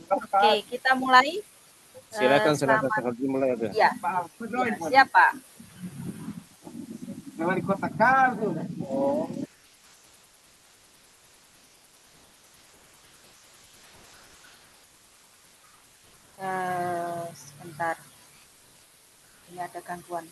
Oke, kita mulai. Silakan, Selamat. sangat dimulai aja. Ya, siapa? Di kota Kalbu. Sebentar, ini ada gangguan.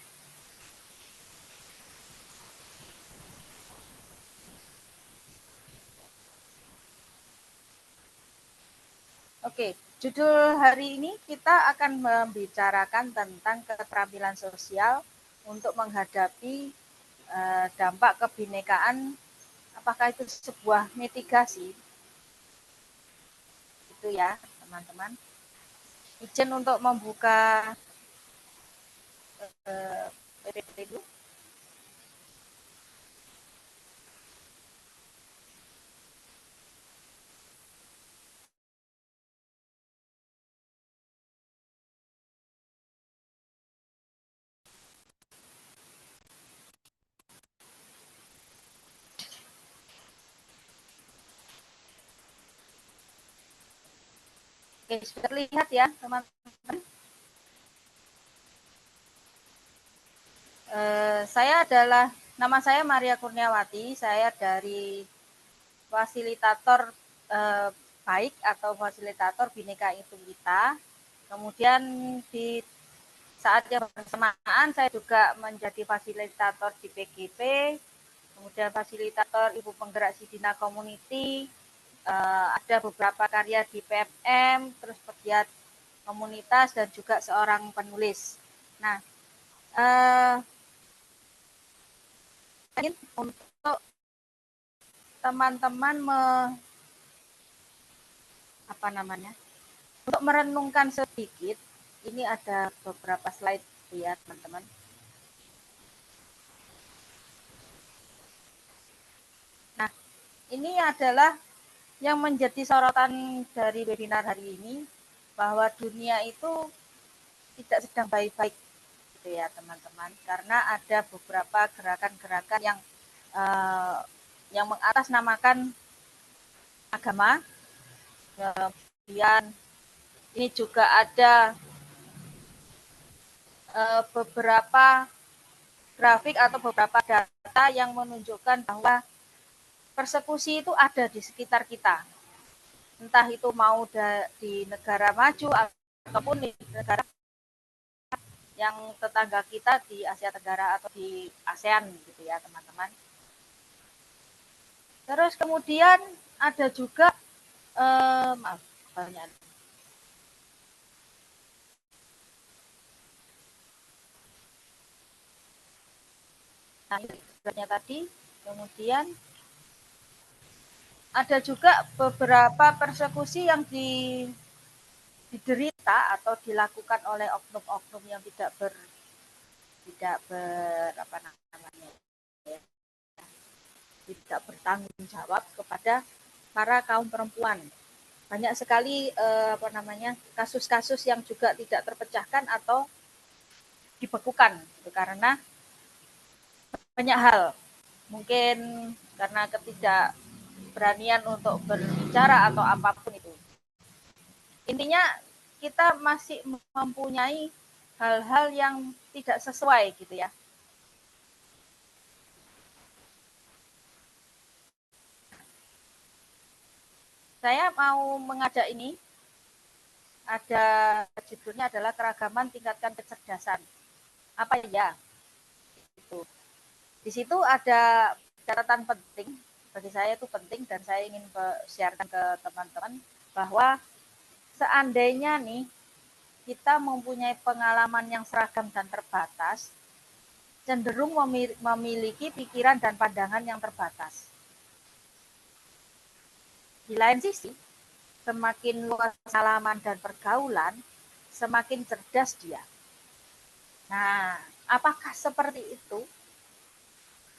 Oke, judul hari ini kita akan membicarakan tentang keterampilan sosial untuk menghadapi dampak kebinekaan. Apakah itu sebuah mitigasi? Itu ya, teman-teman. Izin untuk membuka PPT dulu. Oke, sudah terlihat ya, teman-teman. Nama saya Maria Kurniawati, saya dari fasilitator baik atau fasilitator Bhinneka Tunggal Ika. Kemudian di saat yang bersamaan saya juga menjadi fasilitator di PGP, kemudian fasilitator Ibu Penggerak Sidina Community, ada beberapa karya di PFM, terus pegiat komunitas dan juga seorang penulis. Nah, untuk teman-teman untuk merenungkan sedikit, ini ada beberapa slide ya teman-teman. Nah, ini adalah yang menjadi sorotan dari webinar hari ini, bahwa dunia itu tidak sedang baik-baik gitu ya teman-teman, karena ada beberapa gerakan-gerakan yang mengatasnamakan agama. Kemudian ini juga ada beberapa grafik atau beberapa data yang menunjukkan bahwa persekusi itu ada di sekitar kita. Entah itu mau di negara maju ataupun di negara yang tetangga kita di Asia Tenggara atau di ASEAN gitu ya teman-teman. Terus kemudian ada juga banyak. Nah, ini sebenarnya tadi. Kemudian ada juga beberapa persekusi yang diderita atau dilakukan oleh oknum-oknum yang tidak bertanggung jawab kepada para kaum perempuan. Banyak sekali kasus-kasus yang juga tidak terpecahkan atau dibekukan karena banyak hal. Mungkin karena ketidakberanian untuk berbicara atau apapun itu. Intinya kita masih mempunyai hal-hal yang tidak sesuai gitu ya. Saya mau mengajak ini, ada judulnya adalah keragaman tingkatkan kecerdasan. Apa ya? Itu. Di situ ada catatan penting, bagi saya itu penting dan saya ingin sharekan ke teman-teman bahwa seandainya nih kita mempunyai pengalaman yang seragam dan terbatas, cenderung memiliki pikiran dan pandangan yang terbatas. Di lain sisi, semakin luas pengalaman dan pergaulan, semakin cerdas dia. Nah, apakah seperti itu?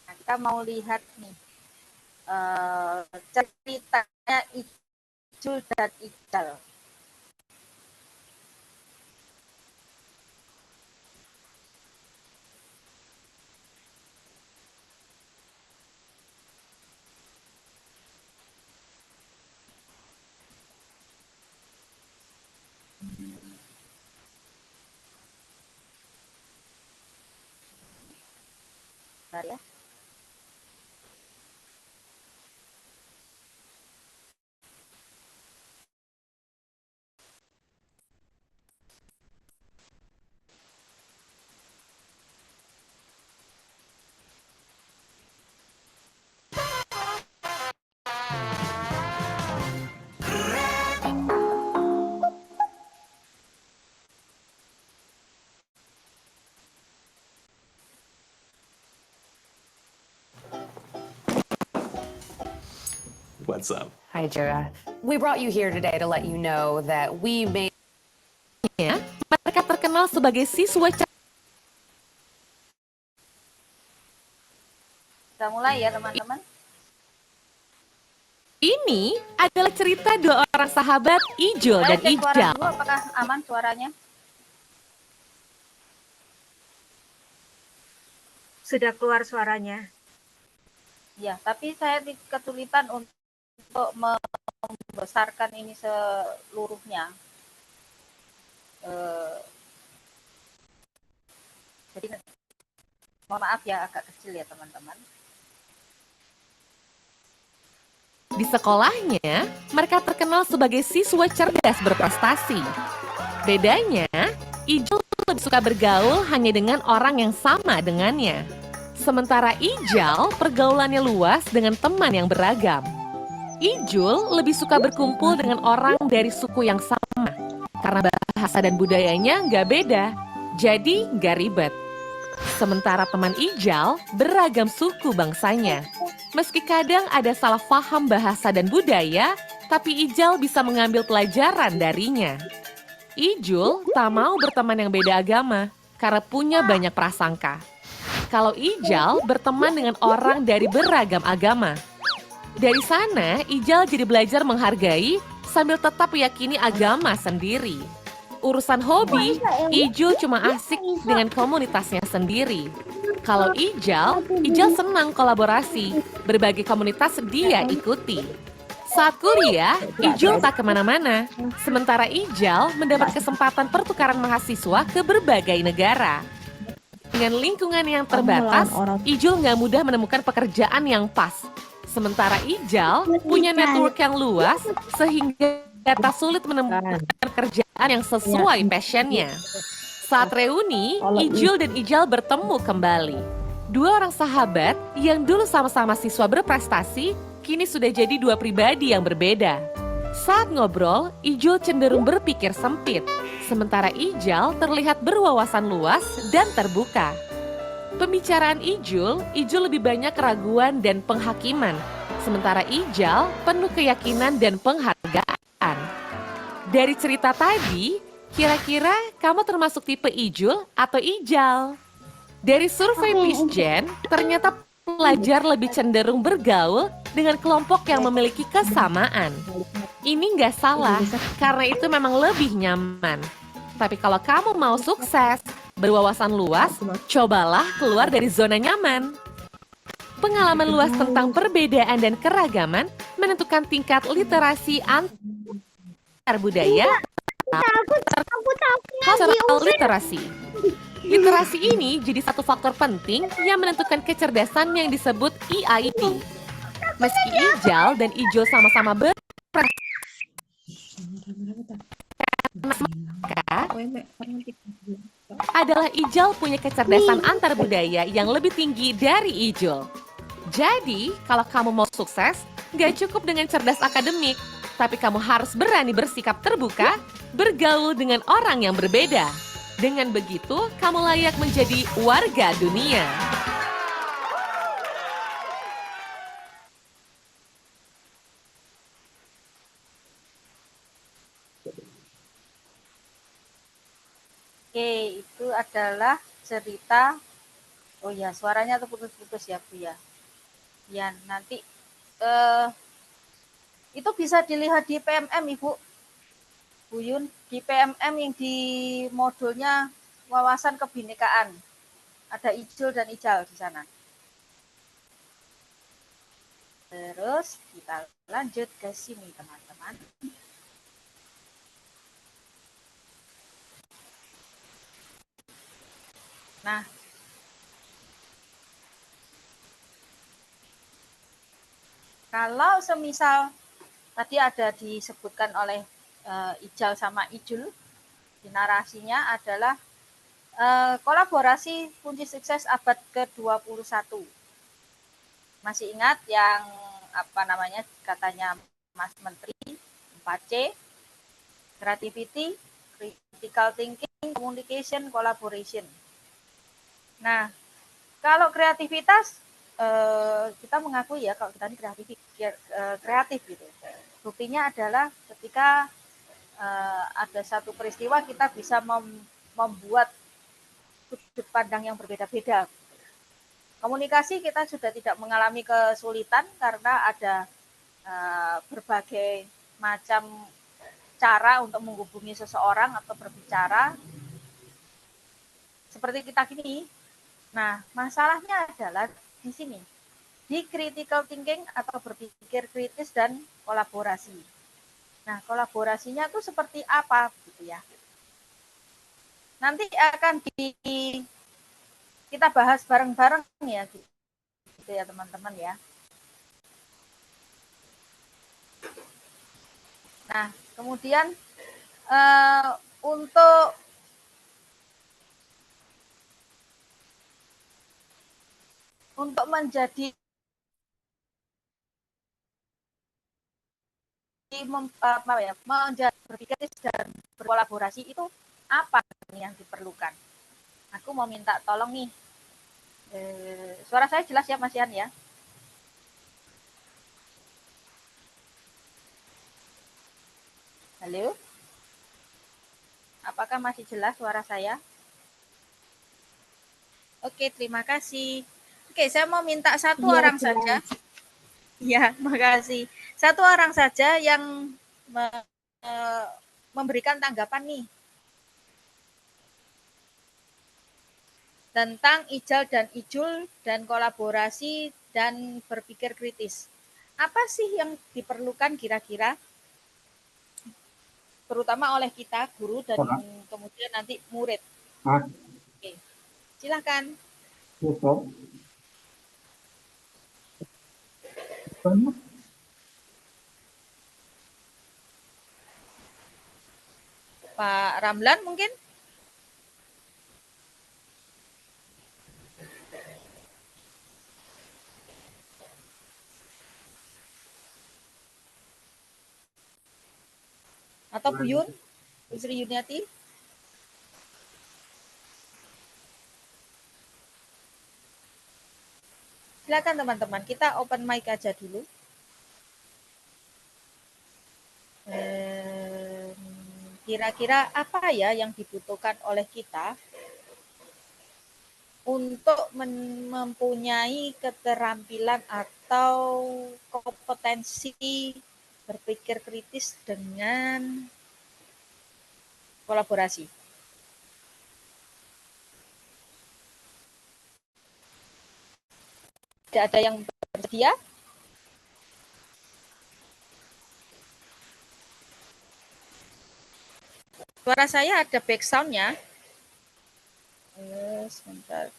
Nah, kita mau lihat nih ceritanya Ijul dan Iqbal. Bentar ya. What's up? Hi, Jera. We brought you here today to let you know that we made... Ya, mereka terkenal sebagai siswa Sudah mulai ya teman-teman? ini adalah cerita dua orang sahabat Ijul Ayo dan cek suara Ijal. dulu apakah aman suaranya. Sudah keluar suaranya. Ya, tapi saya kesulitan untuk membesarkan ini seluruhnya. Jadi mohon maaf ya agak kecil ya teman-teman. Di sekolahnya, mereka terkenal sebagai siswa cerdas berprestasi. Bedanya, Ijul lebih suka bergaul hanya dengan orang yang sama dengannya. Sementara Ijal pergaulannya luas dengan teman yang beragam. Ijul lebih suka berkumpul dengan orang dari suku yang sama. Karena bahasa dan budayanya nggak beda, jadi nggak ribet. Sementara teman Ijal beragam suku bangsanya. Meski kadang ada salah paham bahasa dan budaya, tapi Ijal bisa mengambil pelajaran darinya. Ijul tak mau berteman yang beda agama, karena punya banyak prasangka. Kalau Ijal berteman dengan orang dari beragam agama. Dari sana, Ijal jadi belajar menghargai sambil tetap meyakini agama sendiri. Urusan hobi, Ijul cuma asik dengan komunitasnya sendiri. Kalau Ijal senang kolaborasi, berbagai komunitas dia ikuti. Saat kuliah, Ijul tak kemana-mana. Sementara Ijal mendapat kesempatan pertukaran mahasiswa ke berbagai negara. Dengan lingkungan yang terbatas, Ijul nggak mudah menemukan pekerjaan yang pas. Sementara Ijal punya network yang luas, sehingga tak sulit menemukan pekerjaan yang sesuai passionnya. Saat reuni, Ijul dan Ijal bertemu kembali. Dua orang sahabat yang dulu sama-sama siswa berprestasi, kini sudah jadi dua pribadi yang berbeda. Saat ngobrol, Ijul cenderung berpikir sempit, sementara Ijal terlihat berwawasan luas dan terbuka. Pembicaraan Ijul lebih banyak keraguan dan penghakiman, sementara Ijal penuh keyakinan dan penghargaan. Dari cerita tadi, kira-kira kamu termasuk tipe Ijul atau Ijal? Dari survei PISGEN, ternyata pelajar lebih cenderung bergaul dengan kelompok yang memiliki kesamaan. Ini nggak salah, karena itu memang lebih nyaman. Tapi kalau kamu mau sukses, berwawasan luas, cobalah keluar dari zona nyaman. Pengalaman luas tentang perbedaan dan keragaman menentukan tingkat literasi antar budaya, cultural literasi. Literasi ini jadi satu faktor penting yang menentukan kecerdasan yang disebut EIP. Meski Ijal dan Ijul sama-sama adalah Ijal punya kecerdasan antar budaya yang lebih tinggi dari Ijul. Jadi, kalau kamu mau sukses, gak cukup dengan cerdas akademik, tapi kamu harus berani bersikap terbuka, bergaul dengan orang yang berbeda. Dengan begitu, kamu layak menjadi warga dunia. Oke, itu adalah cerita. Oh ya, suaranya tuh putus-putus ya, Bu ya. Ya, nanti itu bisa dilihat di PMM, Ibu. Bu Yun, di PMM yang di modulnya wawasan kebinekaan. Ada Ijul dan Ijal di sana. Terus kita lanjut ke sini, teman-teman. Nah, Kalau semisal tadi ada disebutkan oleh Ijal sama Ijul, di narasinya adalah kolaborasi kunci sukses abad ke-21. Masih ingat yang apa namanya katanya Mas Menteri 4C, creativity, critical thinking, communication, collaboration. Nah, kalau kreativitas kita mengakui ya kalau kita ini kreatif gitu. Buktinya adalah ketika ada satu peristiwa kita bisa membuat sudut pandang yang berbeda-beda. Komunikasi kita sudah tidak mengalami kesulitan karena ada berbagai macam cara untuk menghubungi seseorang atau berbicara seperti kita gini. Nah, masalahnya adalah di sini, di critical thinking atau berpikir kritis dan kolaborasi. Nah, kolaborasinya itu seperti apa gitu ya. Nanti akan kita bahas bareng-bareng ya gitu ya teman-teman ya. Nah, kemudian untuk menjadi menjadi berpikir dan berkolaborasi itu apa yang diperlukan? Aku mau minta tolong nih. Suara saya jelas ya Mas Yan ya? Halo? Apakah masih jelas suara saya? Oke, terima kasih. Oke, saya mau minta satu orang saja. Ya, makasih. Satu orang saja yang memberikan tanggapan nih tentang Ijal dan Ijul dan kolaborasi dan berpikir kritis. Apa sih yang diperlukan kira-kira? Terutama oleh kita, guru, dan kemudian nanti murid. Oke, silakan. Pak Ramlan mungkin? Atau Bu Yun? Bu Sri Yuniati? Silakan teman-teman, kita open mic aja dulu. Kira-kira apa ya yang dibutuhkan oleh kita untuk mempunyai keterampilan atau kompetensi berpikir kritis dengan kolaborasi? Tidak ada yang bersedia? Suara saya ada background-nya. Sebentar.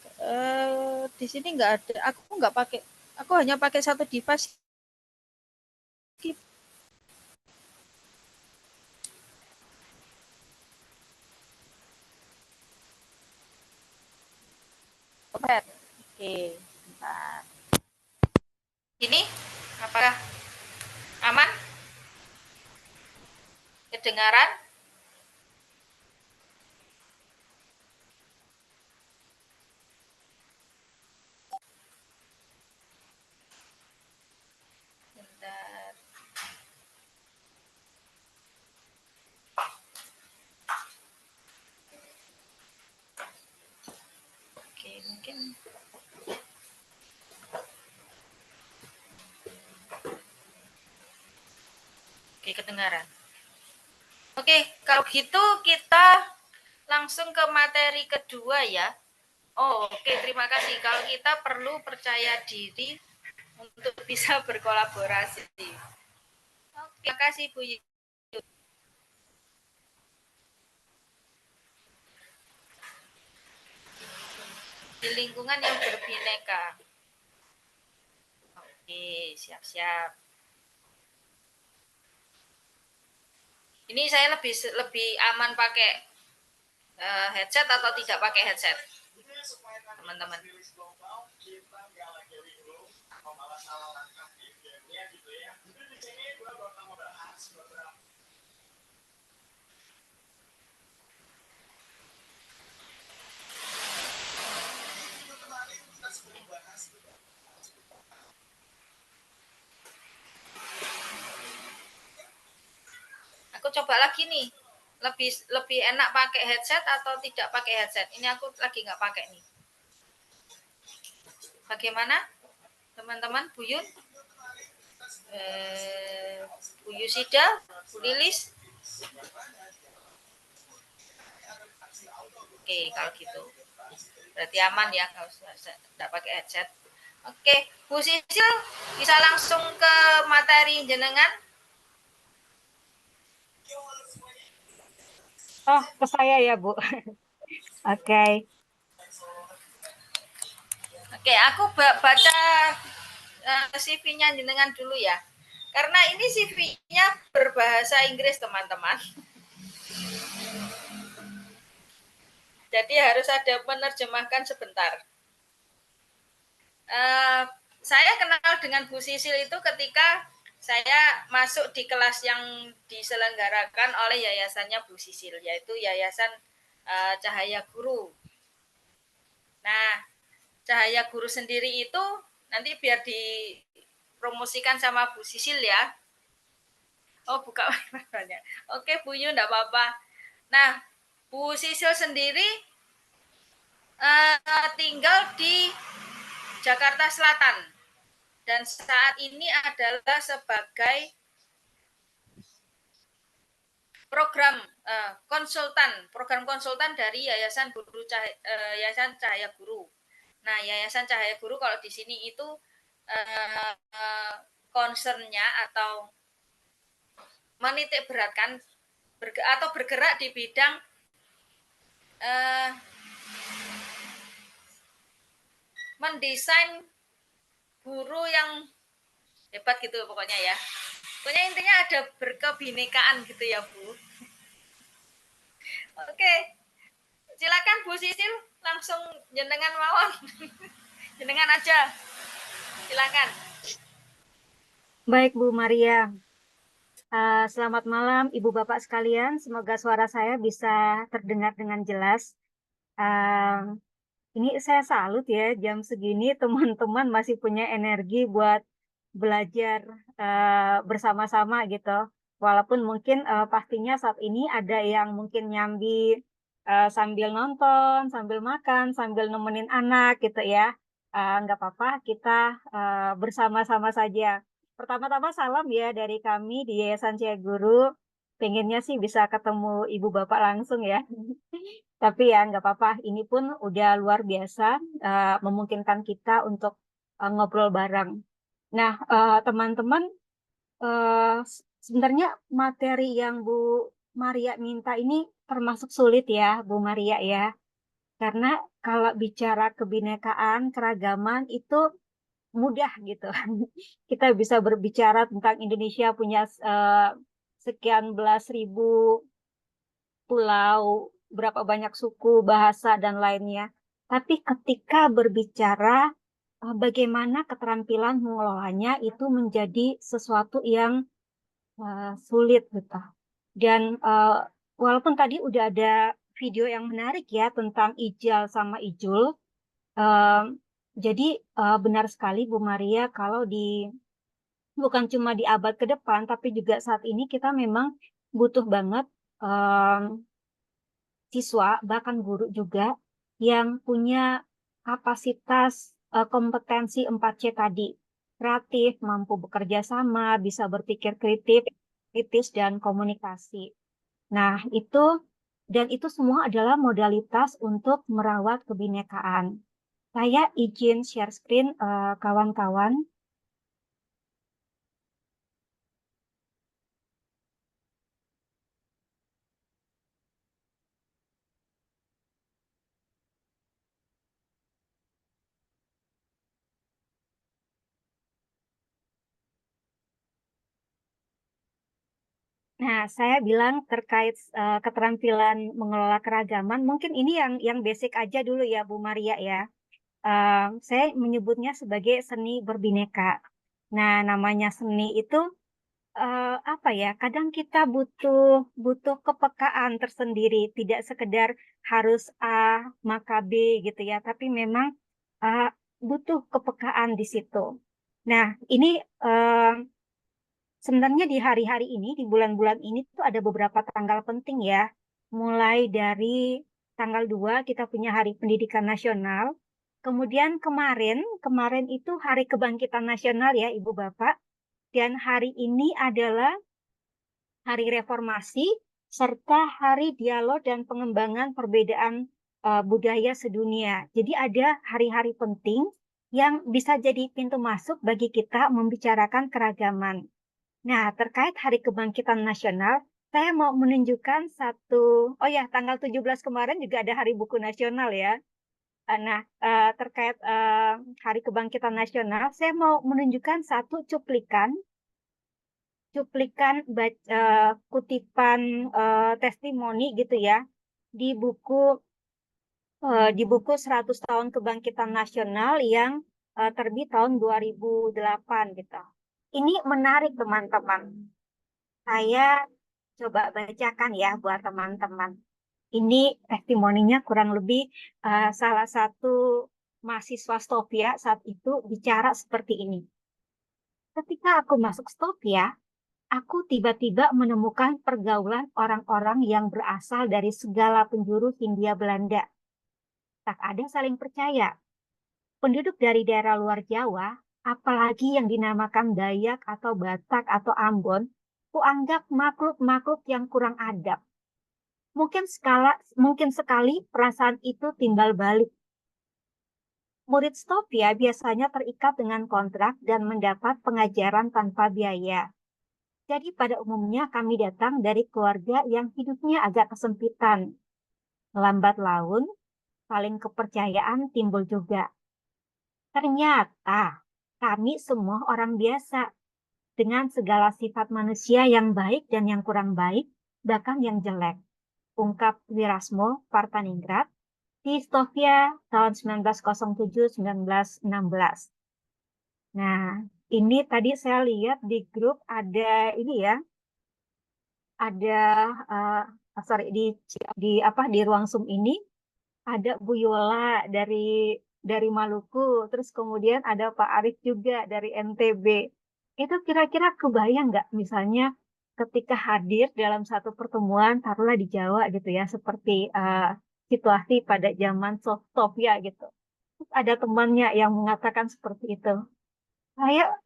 Di sini nggak ada. Aku nggak pakai. Aku hanya pakai satu device. Oke, sebentar. Ini apakah aman? Kedengaran? Bentar. Oke, mungkin oke, kedengaran. Oke, kalau gitu kita langsung ke materi kedua ya. Oke, terima kasih. Kalau kita perlu percaya diri untuk bisa berkolaborasi. Oke, terima kasih Bu Yu. Di lingkungan yang berbineka. Oke, siap-siap. Ini saya lebih aman pakai headset atau tidak pakai headset, teman-teman? Aku coba lagi nih, lebih enak pakai headset atau tidak pakai headset. Ini aku lagi nggak pakai nih. Bagaimana, teman-teman? Bu Yun, Bu Yusida, Bu Lilis. Oke, kalau gitu berarti aman ya kalau nggak pakai headset. Oke, Bu Sisil bisa langsung ke materi jenengan. Oh, ke saya ya, Bu. Oke. Oke, aku baca CV-nya jenengan dulu ya. Karena ini CV-nya berbahasa Inggris, teman-teman. Jadi harus ada menerjemahkan sebentar. Saya kenal dengan Bu Sisil itu ketika saya masuk di kelas yang diselenggarakan oleh yayasannya Bu Sisil, yaitu Yayasan Cahaya Guru. Nah, Cahaya Guru sendiri itu nanti biar dipromosikan sama Bu Sisil ya. Oh, buka banyak. Oke, Bu Yu, enggak apa-apa. Nah, Bu Sisil sendiri tinggal di Jakarta Selatan dan saat ini adalah sebagai program konsultan dari Yayasan Yayasan Cahaya Guru. Nah, Yayasan Cahaya Guru kalau di sini itu concernnya atau menitik beratkan atau bergerak di bidang mendesain guru yang hebat gitu pokoknya ya. Pokoknya intinya ada berkebinekaan gitu ya, Bu. Oke, silakan Bu Sisil, langsung jenengan mawon. Jenengan aja, silakan. Baik, Bu Maria. Selamat malam, Ibu Bapak sekalian. Semoga suara saya bisa terdengar dengan jelas. Ini saya salut ya, jam segini teman-teman masih punya energi buat belajar bersama-sama gitu. Walaupun mungkin pastinya saat ini ada yang mungkin nyambi sambil nonton, sambil makan, sambil nemenin anak gitu ya. Nggak apa-apa, kita bersama-sama saja. Pertama-tama salam ya dari kami di Yayasan Cahaya Guru. Pengennya sih bisa ketemu Ibu Bapak langsung ya. Tapi ya nggak apa-apa, ini pun udah luar biasa memungkinkan kita untuk ngobrol bareng. Nah, teman-teman, sebenarnya materi yang Bu Maria minta ini termasuk sulit ya, Bu Maria ya. Karena kalau bicara kebinekaan, keragaman itu mudah gitu. Kita bisa berbicara tentang Indonesia punya sekian belas ribu pulau, berapa banyak suku, bahasa, dan lainnya. Tapi ketika berbicara bagaimana keterampilan mengelolanya itu menjadi sesuatu yang sulit gitu. Dan walaupun tadi udah ada video yang menarik ya tentang Ijal sama Ijul, eh, jadi benar sekali Bu Maria kalau bukan cuma di abad ke depan, tapi juga saat ini kita memang butuh banget siswa, bahkan guru juga, yang punya kapasitas kompetensi 4C tadi. Kreatif, mampu bekerja sama, bisa berpikir kritis, dan komunikasi. Nah, itu semua adalah modalitas untuk merawat kebinekaan. Saya izin share screen kawan-kawan. Nah, saya bilang terkait keterampilan mengelola keragaman, mungkin ini yang basic aja dulu ya, Bu Maria ya. Saya menyebutnya sebagai seni berbineka. Nah, namanya seni itu apa ya? Kadang kita butuh kepekaan tersendiri, tidak sekedar harus A maka B gitu ya, tapi memang uh, butuh kepekaan di situ. Nah, ini sebenarnya di hari-hari ini, di bulan-bulan ini tuh ada beberapa tanggal penting ya. Mulai dari tanggal 2 kita punya Hari Pendidikan Nasional. Kemudian kemarin itu Hari Kebangkitan Nasional ya Ibu Bapak. Dan hari ini adalah Hari Reformasi serta Hari Dialog dan Pengembangan Perbedaan Budaya Sedunia. Jadi ada hari-hari penting yang bisa jadi pintu masuk bagi kita membicarakan keragaman. Nah, terkait Hari Kebangkitan Nasional, saya mau menunjukkan oh ya, tanggal 17 kemarin juga ada Hari Buku Nasional ya. Nah, terkait Hari Kebangkitan Nasional, saya mau menunjukkan satu kutipan testimoni gitu ya di buku 100 tahun Kebangkitan Nasional yang terbit tahun 2008 gitu. Ini menarik teman-teman. Saya coba bacakan ya buat teman-teman. Ini testimoninya kurang lebih salah satu mahasiswa Stovia saat itu bicara seperti ini. Ketika aku masuk Stovia, aku tiba-tiba menemukan pergaulan orang-orang yang berasal dari segala penjuru Hindia Belanda. Tak ada saling percaya. Penduduk dari daerah luar Jawa, apalagi yang dinamakan Dayak atau Batak atau Ambon, kuanggap makhluk-makhluk yang kurang adab. Mungkin sekali perasaan itu timbal balik. Murid Stovia biasanya terikat dengan kontrak dan mendapat pengajaran tanpa biaya. Jadi pada umumnya kami datang dari keluarga yang hidupnya agak kesempitan. Lambat laun, saling kepercayaan timbul juga. Ternyata kami semua orang biasa, dengan segala sifat manusia yang baik dan yang kurang baik, bahkan yang jelek. Ungkap Wirasmo Partaningrat di Stovia tahun 1907-1916. Nah, ini tadi saya lihat di grup ada ini ya, ada sorry di ruang Zoom ini ada Bu Yola dari Maluku, terus kemudian ada Pak Arif juga dari NTB. Itu kira-kira kebayang nggak misalnya ketika hadir dalam satu pertemuan, taruhlah di Jawa gitu ya, seperti situasi pada zaman Sofia gitu. Terus ada temannya yang mengatakan seperti itu. Saya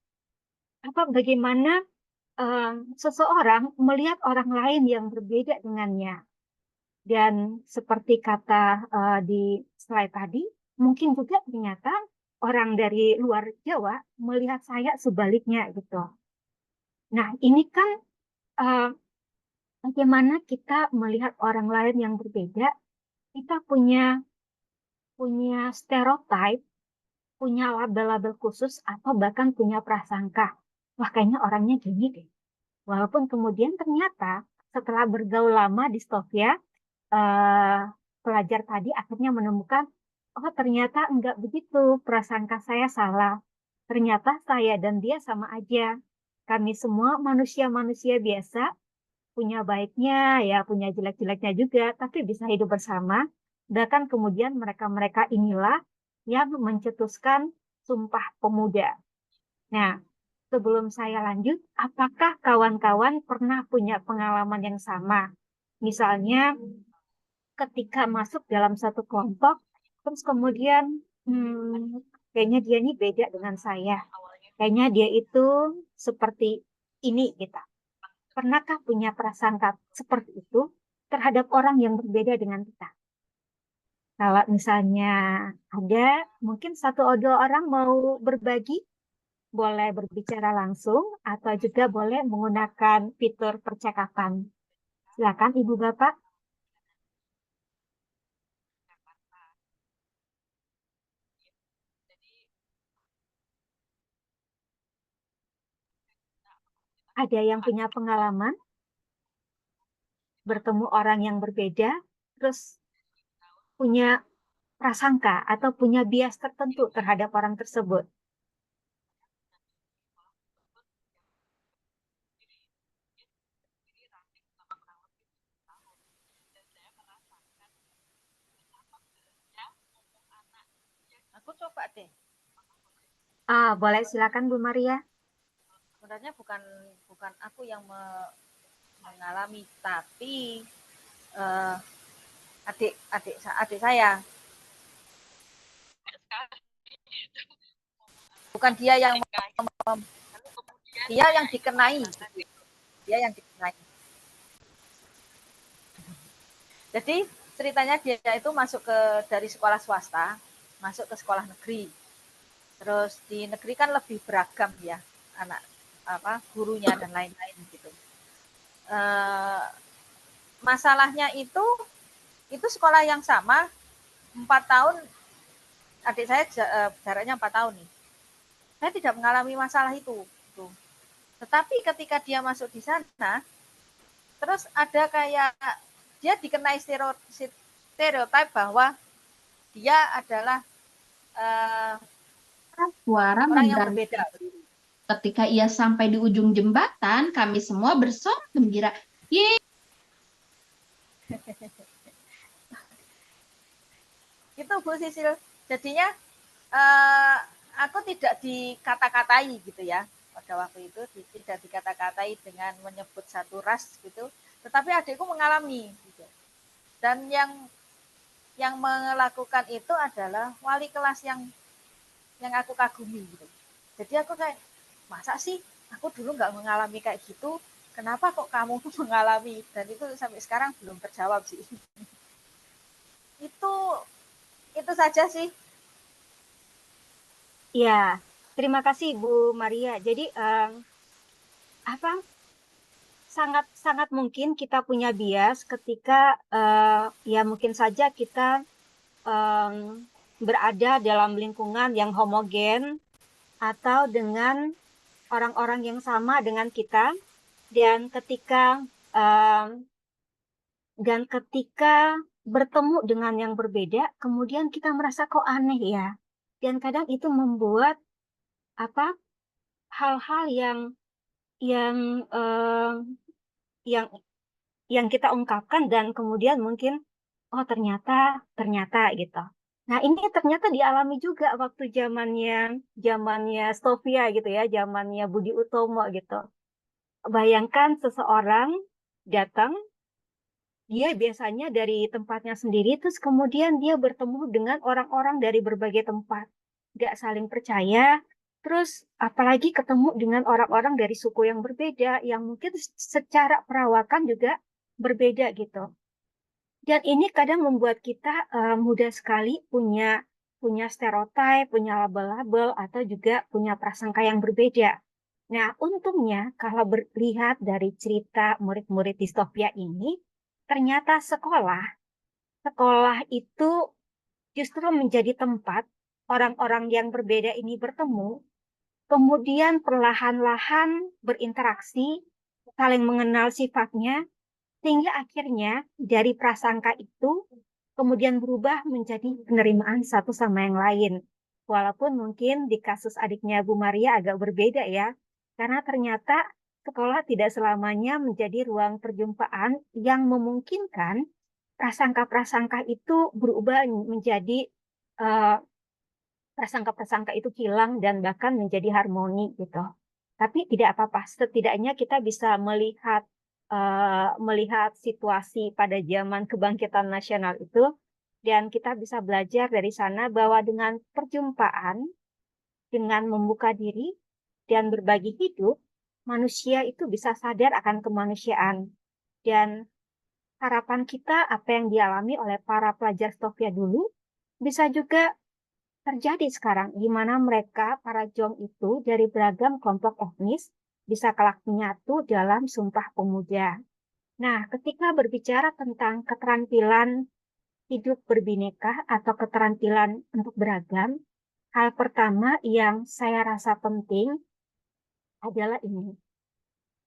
bagaimana seseorang melihat orang lain yang berbeda dengannya. Dan seperti kata di slide tadi, mungkin juga ternyata orang dari luar Jawa melihat saya sebaliknya gitu. Nah, ini kan uh, bagaimana kita melihat orang lain yang berbeda, kita punya stereotip, punya label-label khusus, atau bahkan punya prasangka. Wah, kayaknya orangnya gini deh. Walaupun kemudian ternyata setelah bergaul lama di Stovia, eh, pelajar tadi akhirnya menemukan, oh ternyata enggak begitu, prasangka saya salah. Ternyata saya dan dia sama aja. Kami semua manusia-manusia biasa, punya baiknya, ya punya jelek-jeleknya juga, tapi bisa hidup bersama. Bahkan kemudian mereka-mereka inilah yang mencetuskan Sumpah Pemuda. Nah, sebelum saya lanjut, apakah kawan-kawan pernah punya pengalaman yang sama? Misalnya, ketika masuk dalam satu kelompok, terus kemudian kayaknya dia ini beda dengan saya. Kayaknya dia itu seperti ini kita. Pernahkah punya prasangka seperti itu terhadap orang yang berbeda dengan kita? Kalau misalnya ada, mungkin satu atau dua orang mau berbagi, boleh berbicara langsung atau juga boleh menggunakan fitur percakapan. Silakan Ibu Bapak. Ada yang punya pengalaman? bertemu orang yang berbeda, terus punya prasangka atau punya bias tertentu terhadap orang tersebut. Aku coba deh. Boleh silakan Bu Maria. Sebenarnya bukan aku yang mengalami, tapi adik saya. Bukan dia yang dikenai. Dia yang dikenai. Jadi ceritanya dia itu masuk dari sekolah swasta, masuk ke sekolah negeri. Terus di negeri kan lebih beragam ya, anak gurunya dan lain-lain gitu. Masalahnya itu sekolah yang sama 4 tahun, adik saya jaraknya 4 tahun nih. Saya tidak mengalami masalah itu. Tetapi ketika dia masuk di sana, terus ada kayak dia dikenai stereotip bahwa dia adalah suara orang yang berbeda. Ketika ia sampai di ujung jembatan, kami semua bersorak gembira. Yeay! Itu Bu Sisil. Jadinya aku tidak dikata-katai gitu ya. Pada waktu itu tidak dikata-katai dengan menyebut satu ras gitu. Tetapi adikku mengalami gitu. Dan yang melakukan itu adalah wali kelas yang aku kagumi gitu. Jadi aku kayak, masa sih aku dulu nggak mengalami kayak gitu, kenapa kok kamu mengalami? Dan itu sampai sekarang belum terjawab sih. Itu saja sih. Ya, terima kasih Bu Maria. Jadi sangat mungkin kita punya bias ketika ya mungkin saja kita berada dalam lingkungan yang homogen atau dengan orang-orang yang sama dengan kita, dan ketika bertemu dengan yang berbeda, kemudian kita merasa kok aneh ya, dan kadang itu membuat hal-hal yang kita ungkapkan, dan kemudian mungkin oh ternyata gitu. Nah, ini ternyata dialami juga waktu zamannya Stovia gitu ya, zamannya Budi Utomo gitu. Bayangkan seseorang datang, dia biasanya dari tempatnya sendiri, terus kemudian dia bertemu dengan orang-orang dari berbagai tempat, nggak saling percaya, terus apalagi ketemu dengan orang-orang dari suku yang berbeda, yang mungkin secara perawakan juga berbeda gitu. Dan ini kadang membuat kita mudah sekali punya stereotip, punya label-label, atau juga punya prasangka yang berbeda. Nah, untungnya kalau melihat dari cerita murid-murid distopia ini, ternyata sekolah itu justru menjadi tempat orang-orang yang berbeda ini bertemu, kemudian perlahan-lahan berinteraksi, saling mengenal sifatnya, sehingga akhirnya dari prasangka itu kemudian berubah menjadi penerimaan satu sama yang lain. Walaupun mungkin di kasus adiknya Bu Maria agak berbeda ya, karena ternyata sekolah tidak selamanya menjadi ruang perjumpaan yang memungkinkan prasangka-prasangka itu berubah menjadi prasangka-prasangka itu hilang dan bahkan menjadi harmoni gitu. Tapi tidak apa-apa, setidaknya kita bisa melihat situasi pada zaman kebangkitan nasional itu, dan kita bisa belajar dari sana bahwa dengan perjumpaan, dengan membuka diri dan berbagi hidup, manusia itu bisa sadar akan kemanusiaan. Dan harapan kita, apa yang dialami oleh para pelajar Stovia dulu, bisa juga terjadi sekarang, di mana mereka, para Jong itu, dari beragam kelompok etnis, bisa kelak menyatu dalam Sumpah Pemuda. Nah, ketika berbicara tentang keterampilan hidup berbineka atau keterampilan untuk beragam, hal pertama yang saya rasa penting adalah ini.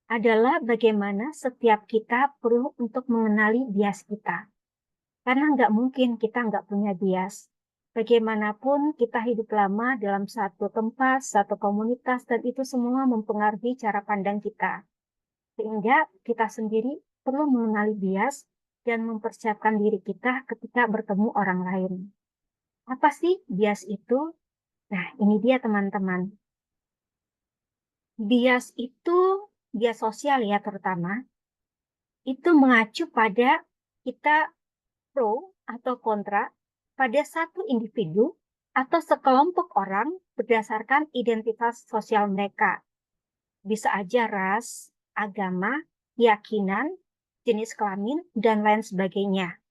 adalah bagaimana setiap kita perlu untuk mengenali bias kita. Karena nggak mungkin kita nggak punya bias. Bagaimanapun kita hidup lama dalam satu tempat, satu komunitas, dan itu semua mempengaruhi cara pandang kita. Sehingga kita sendiri perlu mengenali bias dan mempersiapkan diri kita ketika bertemu orang lain. Apa sih bias itu? Nah, ini dia teman-teman. Bias itu, bias sosial ya terutama, itu mengacu pada kita pro atau kontra pada satu individu atau sekelompok orang berdasarkan identitas sosial mereka. Bisa aja ras, agama, keyakinan, jenis kelamin, dan lain sebagainya.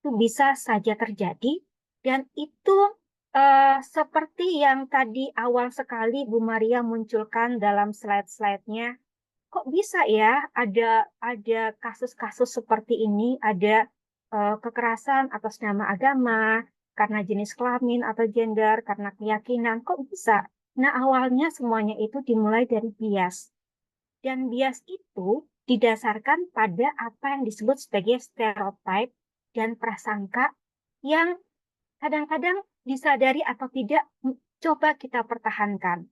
Itu bisa saja terjadi, dan itu seperti yang tadi awal sekali Bu Maria munculkan dalam slide-slide-nya, kok bisa ya ada kasus-kasus seperti ini, ada kekerasan atas nama agama, karena jenis kelamin atau gender, karena keyakinan, kok bisa? Nah, awalnya semuanya itu dimulai dari bias. Dan bias itu didasarkan pada apa yang disebut sebagai stereotip dan prasangka yang kadang-kadang disadari atau tidak, coba kita pertahankan.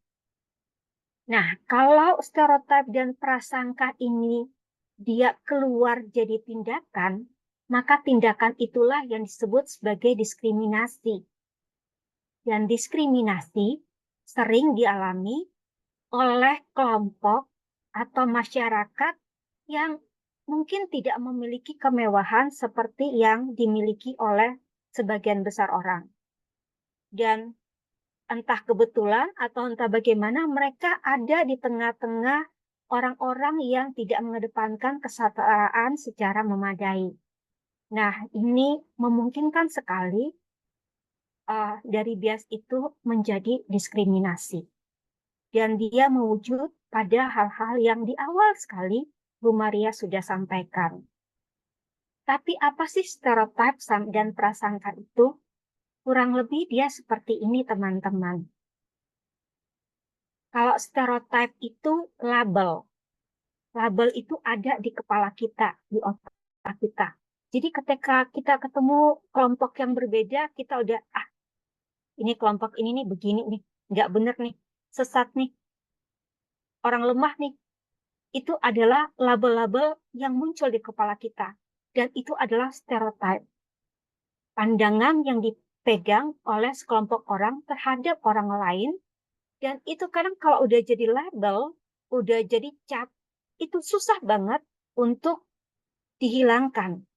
Nah, kalau stereotip dan prasangka ini dia keluar jadi tindakan, maka tindakan itulah yang disebut sebagai diskriminasi. Dan diskriminasi sering dialami oleh kelompok atau masyarakat yang mungkin tidak memiliki kemewahan seperti yang dimiliki oleh sebagian besar orang. Dan entah kebetulan atau entah bagaimana mereka ada di tengah-tengah orang-orang yang tidak mengedepankan kesetaraan secara memadai. Nah, ini memungkinkan sekali dari bias itu menjadi diskriminasi. Dan dia mewujud pada hal-hal yang di awal sekali Bu Maria sudah sampaikan. Tapi apa sih stereotip dan prasangka itu? Kurang lebih dia seperti ini, teman-teman. Kalau stereotip itu label. Label itu ada di kepala kita, di otak kita. Jadi ketika kita ketemu kelompok yang berbeda, kita udah, ini kelompok ini nih begini nih, nggak bener nih, sesat nih, orang lemah nih. Itu adalah label-label yang muncul di kepala kita. Dan itu adalah stereotip. Pandangan yang dipegang oleh sekelompok orang terhadap orang lain. Dan itu kadang kalau udah jadi label, udah jadi cap, itu susah banget untuk dihilangkan.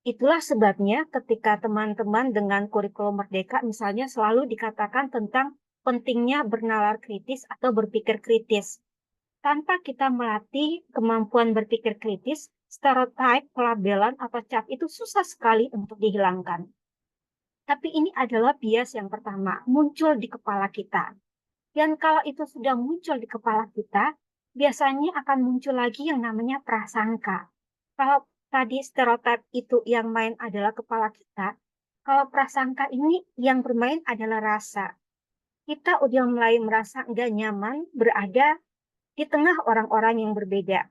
Itulah sebabnya ketika teman-teman dengan kurikulum Merdeka misalnya selalu dikatakan tentang pentingnya bernalar kritis atau berpikir kritis. Tanpa kita melatih kemampuan berpikir kritis, stereotip, pelabelan, atau cap itu susah sekali untuk dihilangkan. Tapi ini adalah bias yang pertama, muncul di kepala kita. Dan kalau itu sudah muncul di kepala kita, biasanya akan muncul lagi yang namanya prasangka. Kalau tadi stereotip itu yang main adalah kepala kita, kalau prasangka ini yang bermain adalah rasa. Kita udah mulai merasa nggak nyaman berada di tengah orang-orang yang berbeda.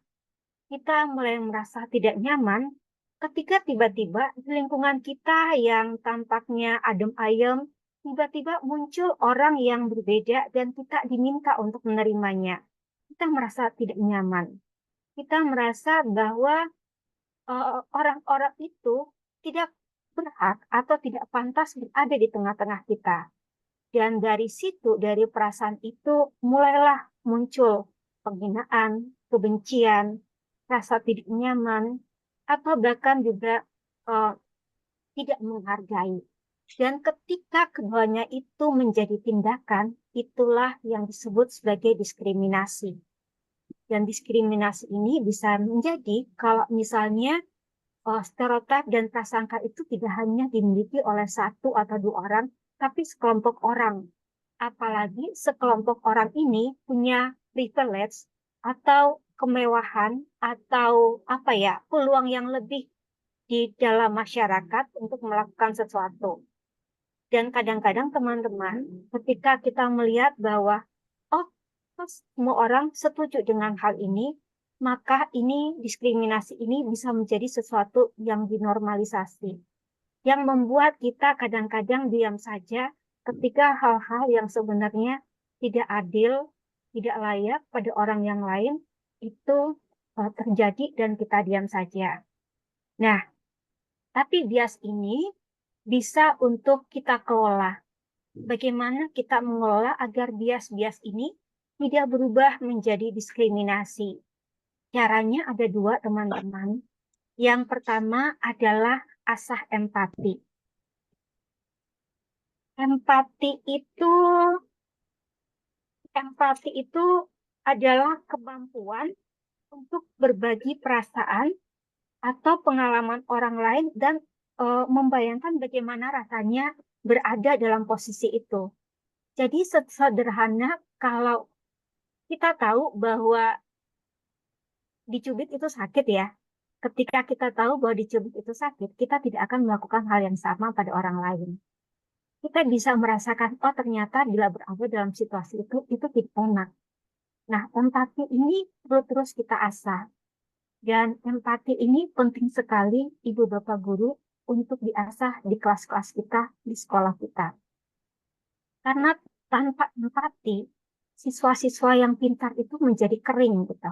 Kita mulai merasa tidak nyaman ketika tiba-tiba di lingkungan kita yang tampaknya adem ayem, tiba-tiba muncul orang yang berbeda dan kita diminta untuk menerimanya. Kita merasa tidak nyaman. Kita merasa bahwa orang-orang itu tidak berhak atau tidak pantas berada di tengah-tengah kita. Dan dari situ, dari perasaan itu, mulailah muncul penghinaan, kebencian, rasa tidak nyaman, atau bahkan juga tidak menghargai. Dan ketika keduanya itu menjadi tindakan, itulah yang disebut sebagai diskriminasi. Dan diskriminasi ini bisa menjadi kalau misalnya stereotip dan prasangka itu tidak hanya dimiliki oleh satu atau dua orang, tapi sekelompok orang. Apalagi sekelompok orang ini punya privilege atau kemewahan atau peluang yang lebih di dalam masyarakat untuk melakukan sesuatu. Dan kadang-kadang teman-teman, ketika kita melihat bahwa semua orang setuju dengan hal ini, maka ini diskriminasi ini bisa menjadi sesuatu yang dinormalisasi, yang membuat kita kadang-kadang diam saja ketika hal-hal yang sebenarnya tidak adil, tidak layak pada orang yang lain itu terjadi dan kita diam saja. Nah, tapi bias ini bisa untuk kita kelola. Bagaimana kita mengelola agar bias-bias ini tidak berubah menjadi diskriminasi? Caranya ada dua, teman-teman. Yang pertama adalah asah empati. Empati itu adalah kemampuan untuk berbagi perasaan atau pengalaman orang lain dan membayangkan bagaimana rasanya berada dalam posisi itu. Jadi sederhana kalau kita tahu bahwa dicubit itu sakit ya. Ketika kita tahu bahwa dicubit itu sakit, kita tidak akan melakukan hal yang sama pada orang lain. Kita bisa merasakan, oh ternyata bila berada dalam situasi itu tidak enak. Nah, empati ini perlu terus kita asah. Dan empati ini penting sekali Ibu Bapak Guru untuk diasah di kelas-kelas kita, di sekolah kita. Karena tanpa empati, siswa-siswa yang pintar itu menjadi kering gitu.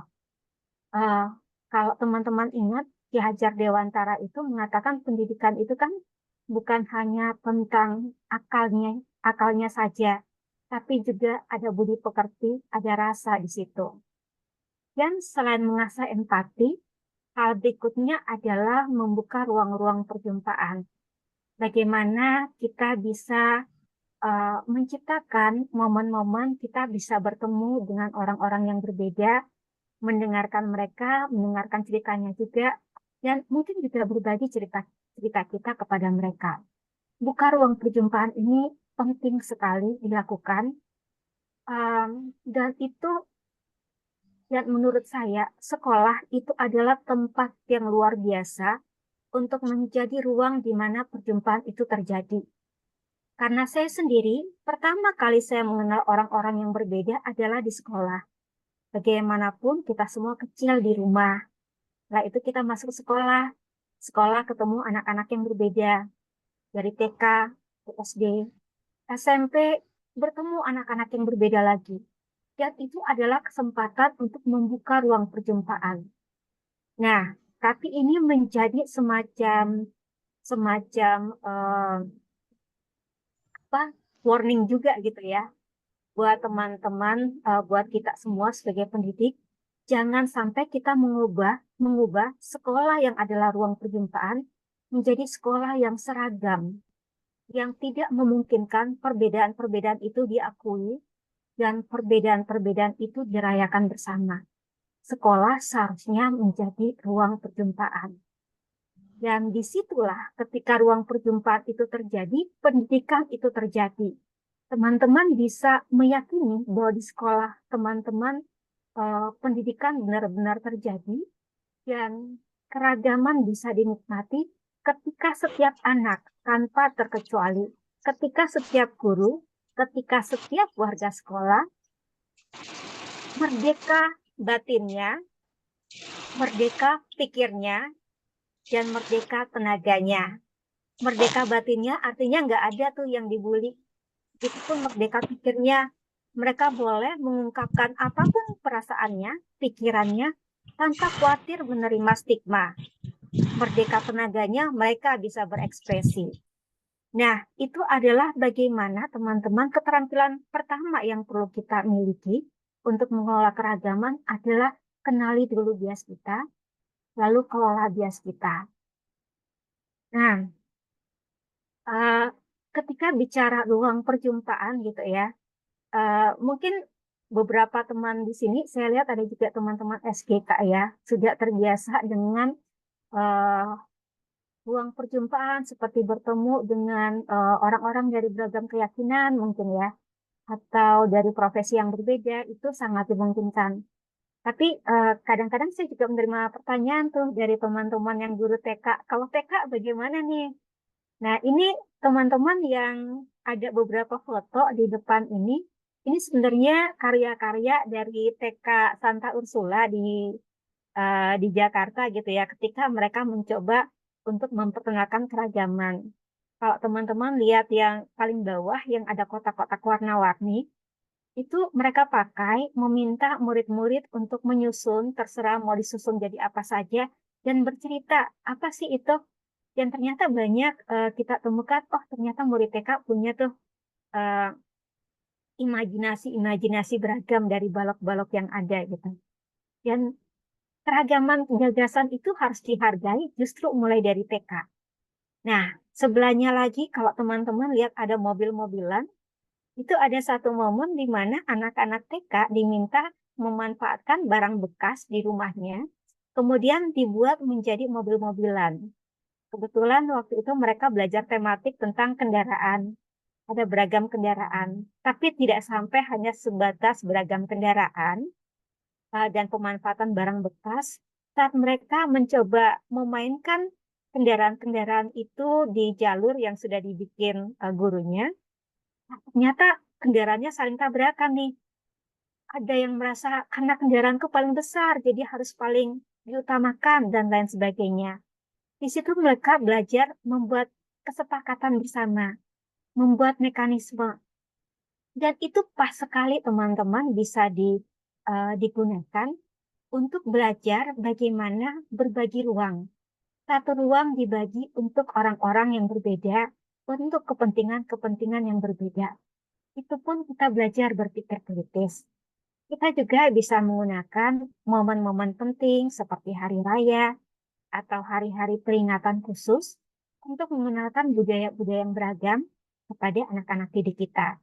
Kalau teman-teman ingat, Ki Hajar Dewantara itu mengatakan pendidikan itu kan bukan hanya tentang akalnya saja, tapi juga ada budi pekerti, ada rasa di situ. Dan selain mengasah empati, hal berikutnya adalah membuka ruang-ruang perjumpaan. Bagaimana kita bisa menciptakan momen-momen kita bisa bertemu dengan orang-orang yang berbeda, mendengarkan mereka, mendengarkan ceritanya juga, dan mungkin juga berbagi cerita kita kepada mereka. Buka ruang perjumpaan ini penting sekali dilakukan, dan menurut saya sekolah itu adalah tempat yang luar biasa untuk menjadi ruang di mana perjumpaan itu terjadi. Karena saya sendiri, pertama kali saya mengenal orang-orang yang berbeda adalah di sekolah. Bagaimanapun kita semua kecil di rumah. Setelah itu kita masuk sekolah. Sekolah ketemu anak-anak yang berbeda. Dari TK ke SD, SMP, bertemu anak-anak yang berbeda lagi. Dan itu adalah kesempatan untuk membuka ruang perjumpaan. Nah, tapi ini menjadi semacam warning juga gitu ya. Buat teman-teman, buat kita semua sebagai pendidik, jangan sampai kita mengubah sekolah yang adalah ruang perjumpaan menjadi sekolah yang seragam, yang tidak memungkinkan perbedaan-perbedaan itu diakui dan perbedaan-perbedaan itu dirayakan bersama. Sekolah seharusnya menjadi ruang perjumpaan. Dan disitulah ketika ruang perjumpaan itu terjadi, pendidikan itu terjadi. Teman-teman bisa meyakini bahwa di sekolah teman-teman pendidikan benar-benar terjadi dan keragaman bisa dinikmati ketika setiap anak tanpa terkecuali, ketika setiap guru, ketika setiap warga sekolah merdeka batinnya, merdeka pikirnya, dan merdeka tenaganya. Merdeka batinnya artinya nggak ada tuh yang dibully. Itu pun merdeka pikirnya, mereka boleh mengungkapkan apapun perasaannya, pikirannya, tanpa khawatir menerima stigma. Merdeka tenaganya, mereka bisa berekspresi. Nah, itu adalah bagaimana teman-teman keterampilan pertama yang perlu kita miliki untuk mengelola keragaman adalah kenali dulu bias kita, lalu kelola bias kita. Nah, ketika bicara ruang perjumpaan gitu ya, mungkin beberapa teman di sini, saya lihat ada juga teman-teman SGK ya, sudah terbiasa dengan ruang perjumpaan seperti bertemu dengan orang-orang dari beragam keyakinan mungkin ya, atau dari profesi yang berbeda, itu sangat dimungkinkan. Tapi kadang-kadang saya juga menerima pertanyaan tuh dari teman-teman yang guru TK, kalau TK bagaimana nih? Nah, ini teman-teman yang ada beberapa foto di depan ini sebenarnya karya-karya dari TK Santa Ursula di di Jakarta gitu ya, ketika mereka mencoba untuk memperkenalkan keragaman. Kalau teman-teman lihat yang paling bawah yang ada kotak-kotak warna-warni, itu mereka pakai meminta murid-murid untuk menyusun, terserah mau disusun jadi apa saja, dan bercerita apa sih itu. Dan ternyata banyak kita temukan, oh ternyata murid TK punya tuh eh, imajinasi-imajinasi beragam dari balok-balok yang ada gitu. Dan keragaman gagasan itu harus dihargai justru mulai dari TK. Nah, sebelahnya lagi kalau teman-teman lihat ada mobil-mobilan, itu ada satu momen di mana anak-anak TK diminta memanfaatkan barang bekas di rumahnya, kemudian dibuat menjadi mobil-mobilan. Kebetulan waktu itu mereka belajar tematik tentang kendaraan. Ada beragam kendaraan, tapi tidak sampai hanya sebatas beragam kendaraan dan pemanfaatan barang bekas. Saat mereka mencoba memainkan kendaraan-kendaraan itu di jalur yang sudah dibikin gurunya, ternyata kendaraannya saling tabrakan nih. Ada yang merasa karena kendaraanku paling besar, jadi harus paling diutamakan dan lain sebagainya. Di situ mereka belajar membuat kesepakatan bersama, membuat mekanisme. Dan itu pas sekali teman-teman bisa digunakan untuk belajar bagaimana berbagi ruang. Satu ruang dibagi untuk orang-orang yang berbeda, untuk kepentingan-kepentingan yang berbeda. Itu pun kita belajar berpikir kritis. Kita juga bisa menggunakan momen-momen penting seperti hari raya atau hari-hari peringatan khusus untuk mengenalkan budaya-budaya yang beragam kepada anak-anak didik kita.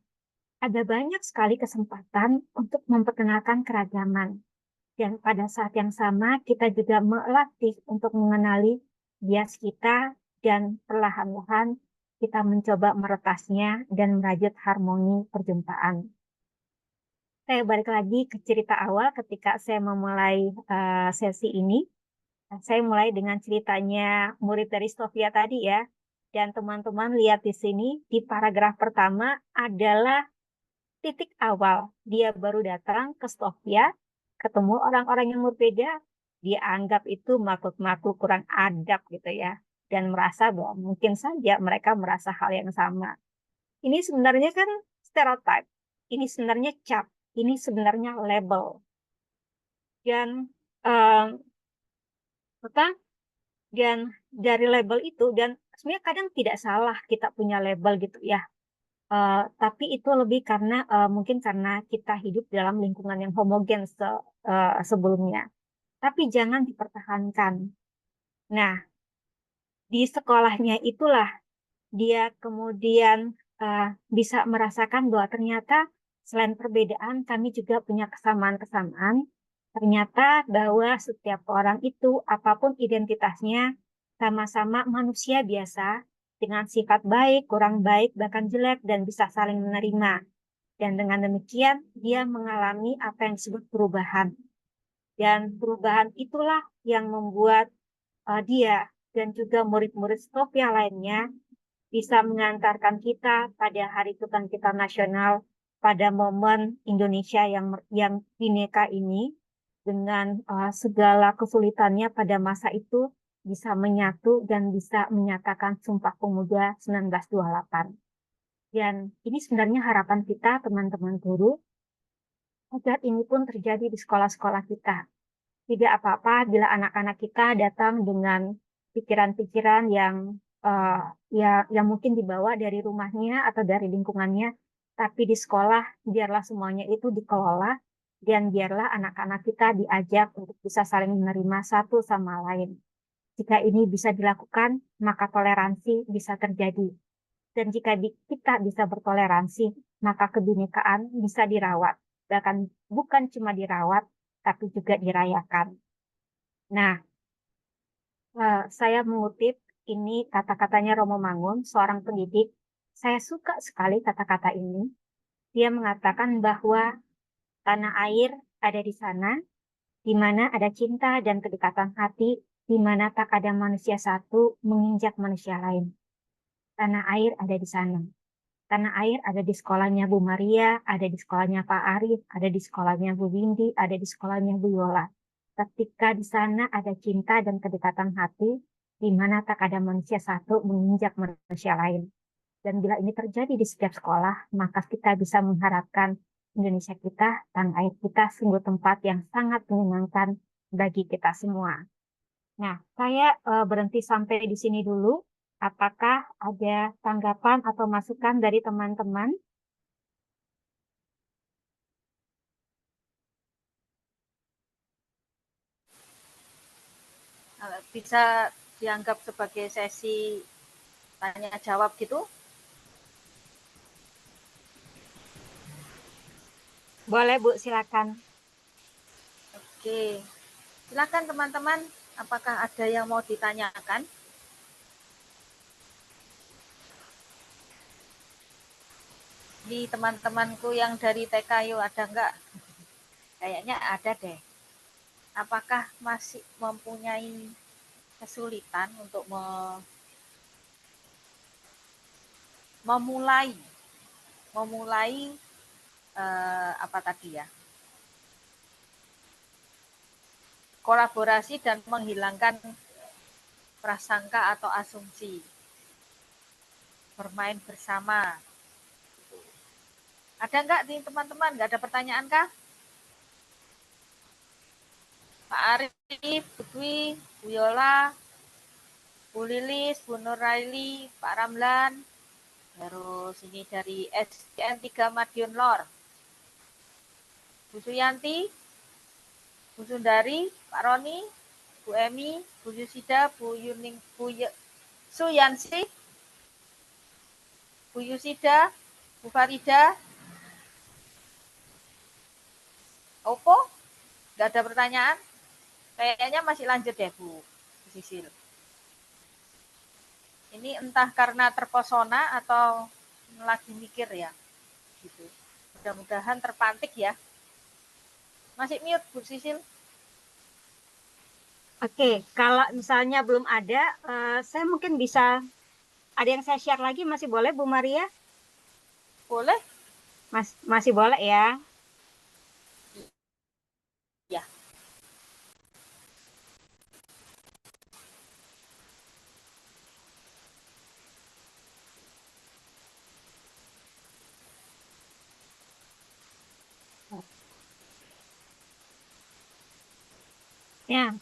Ada banyak sekali kesempatan untuk memperkenalkan keragaman. Dan pada saat yang sama kita juga melatih untuk mengenali bias kita dan perlahan-lahan kita mencoba meretasnya dan merajut harmoni perjumpaan. Saya balik lagi ke cerita awal ketika saya memulai sesi ini. Saya mulai dengan ceritanya murid dari Sofia tadi ya. Dan teman-teman lihat di sini, di paragraf pertama adalah titik awal. Dia baru datang ke Sofia, ketemu orang-orang yang berbeda, dia anggap itu makhluk-makhluk kurang adab gitu ya. Dan merasa bahwa mungkin saja mereka merasa hal yang sama. Ini sebenarnya kan stereotype. Ini sebenarnya cap. Ini sebenarnya label. Dan dan dari label itu, dan sebenarnya kadang tidak salah kita punya label gitu ya. Tapi itu lebih karena mungkin karena kita hidup dalam lingkungan yang homogen sebelumnya. Tapi jangan dipertahankan. Nah, di sekolahnya itulah dia kemudian bisa merasakan bahwa ternyata selain perbedaan, kami juga punya kesamaan-kesamaan. Ternyata bahwa setiap orang itu, apapun identitasnya, sama-sama manusia biasa, dengan sifat baik, kurang baik, bahkan jelek, dan bisa saling menerima. Dan dengan demikian, dia mengalami apa yang disebut perubahan. Dan perubahan itulah yang membuat dia dan juga murid-murid Sofia lainnya bisa mengantarkan kita pada Hari Kebangkitan Nasional pada momen Indonesia yang bineka ini dengan segala kesulitannya pada masa itu bisa menyatu dan bisa menyatakan Sumpah Pemuda 1928. Dan ini sebenarnya harapan kita teman-teman guru agar ini pun terjadi di sekolah-sekolah kita. Tidak apa-apa bila anak-anak kita datang dengan pikiran-pikiran yang yang mungkin dibawa dari rumahnya atau dari lingkungannya, tapi di sekolah biarlah semuanya itu dikelola dan biarlah anak-anak kita diajak untuk bisa saling menerima satu sama lain. Jika ini bisa dilakukan, maka toleransi bisa terjadi. Dan jika kita bisa bertoleransi, maka kebinekaan bisa dirawat. Bahkan bukan cuma dirawat, tapi juga dirayakan. Nah, saya mengutip ini kata-katanya Romo Mangun, seorang pendidik. Saya suka sekali kata-kata ini. Dia mengatakan bahwa tanah air ada di sana, di mana ada cinta dan kedekatan hati, di mana tak ada manusia satu menginjak manusia lain. Tanah air ada di sana. Tanah air ada di sekolahnya Bu Maria, ada di sekolahnya Pak Arif, ada di sekolahnya Bu Windy, ada di sekolahnya Bu Yola. ketika di sana ada cinta dan kedekatan hati, di mana tak ada manusia satu menginjak manusia lain. Dan bila ini terjadi di setiap sekolah, maka kita bisa mengharapkan Indonesia kita, tanah air kita, sungguh tempat yang sangat menyenangkan bagi kita semua. Nah, saya berhenti sampai di sini dulu. Apakah ada tanggapan atau masukan dari teman-teman? Bisa dianggap sebagai sesi tanya jawab gitu? Boleh Bu, silakan. Oke, silakan teman-teman. Apakah ada yang mau ditanyakan? Di teman-temanku yang dari TKU ada enggak? Kayaknya ada deh. Apakah masih mempunyai kesulitan untuk memulai apa tadi ya? Kolaborasi dan menghilangkan prasangka atau asumsi. Bermain bersama. Ada enggak nih teman-teman? Enggak ada pertanyaan kah? Pak Arif, Bu Dwi, Bu Yola, Bu Lilis, Bu Nuraili, Pak Ramlan, terus ini dari SDN 3 Madiun Lor, Bu Suyanti, Bu Sundari, Pak Roni, Bu Emi, Bu Yusida, Bu Yuning, Bu Suyansi, Bu Yusida, Bu Farida, Opo, nggak ada pertanyaan? Kayaknya masih lanjut deh Bu Sisil. Ini entah karena terpesona atau lagi mikir ya, gitu. Mudah-mudahan terpantik ya. Masih mute Bu Sisil. Oke, kalau misalnya belum ada, saya mungkin bisa, ada yang saya share lagi, masih boleh Bu Maria? Boleh? Masih boleh ya? Ya. Ya,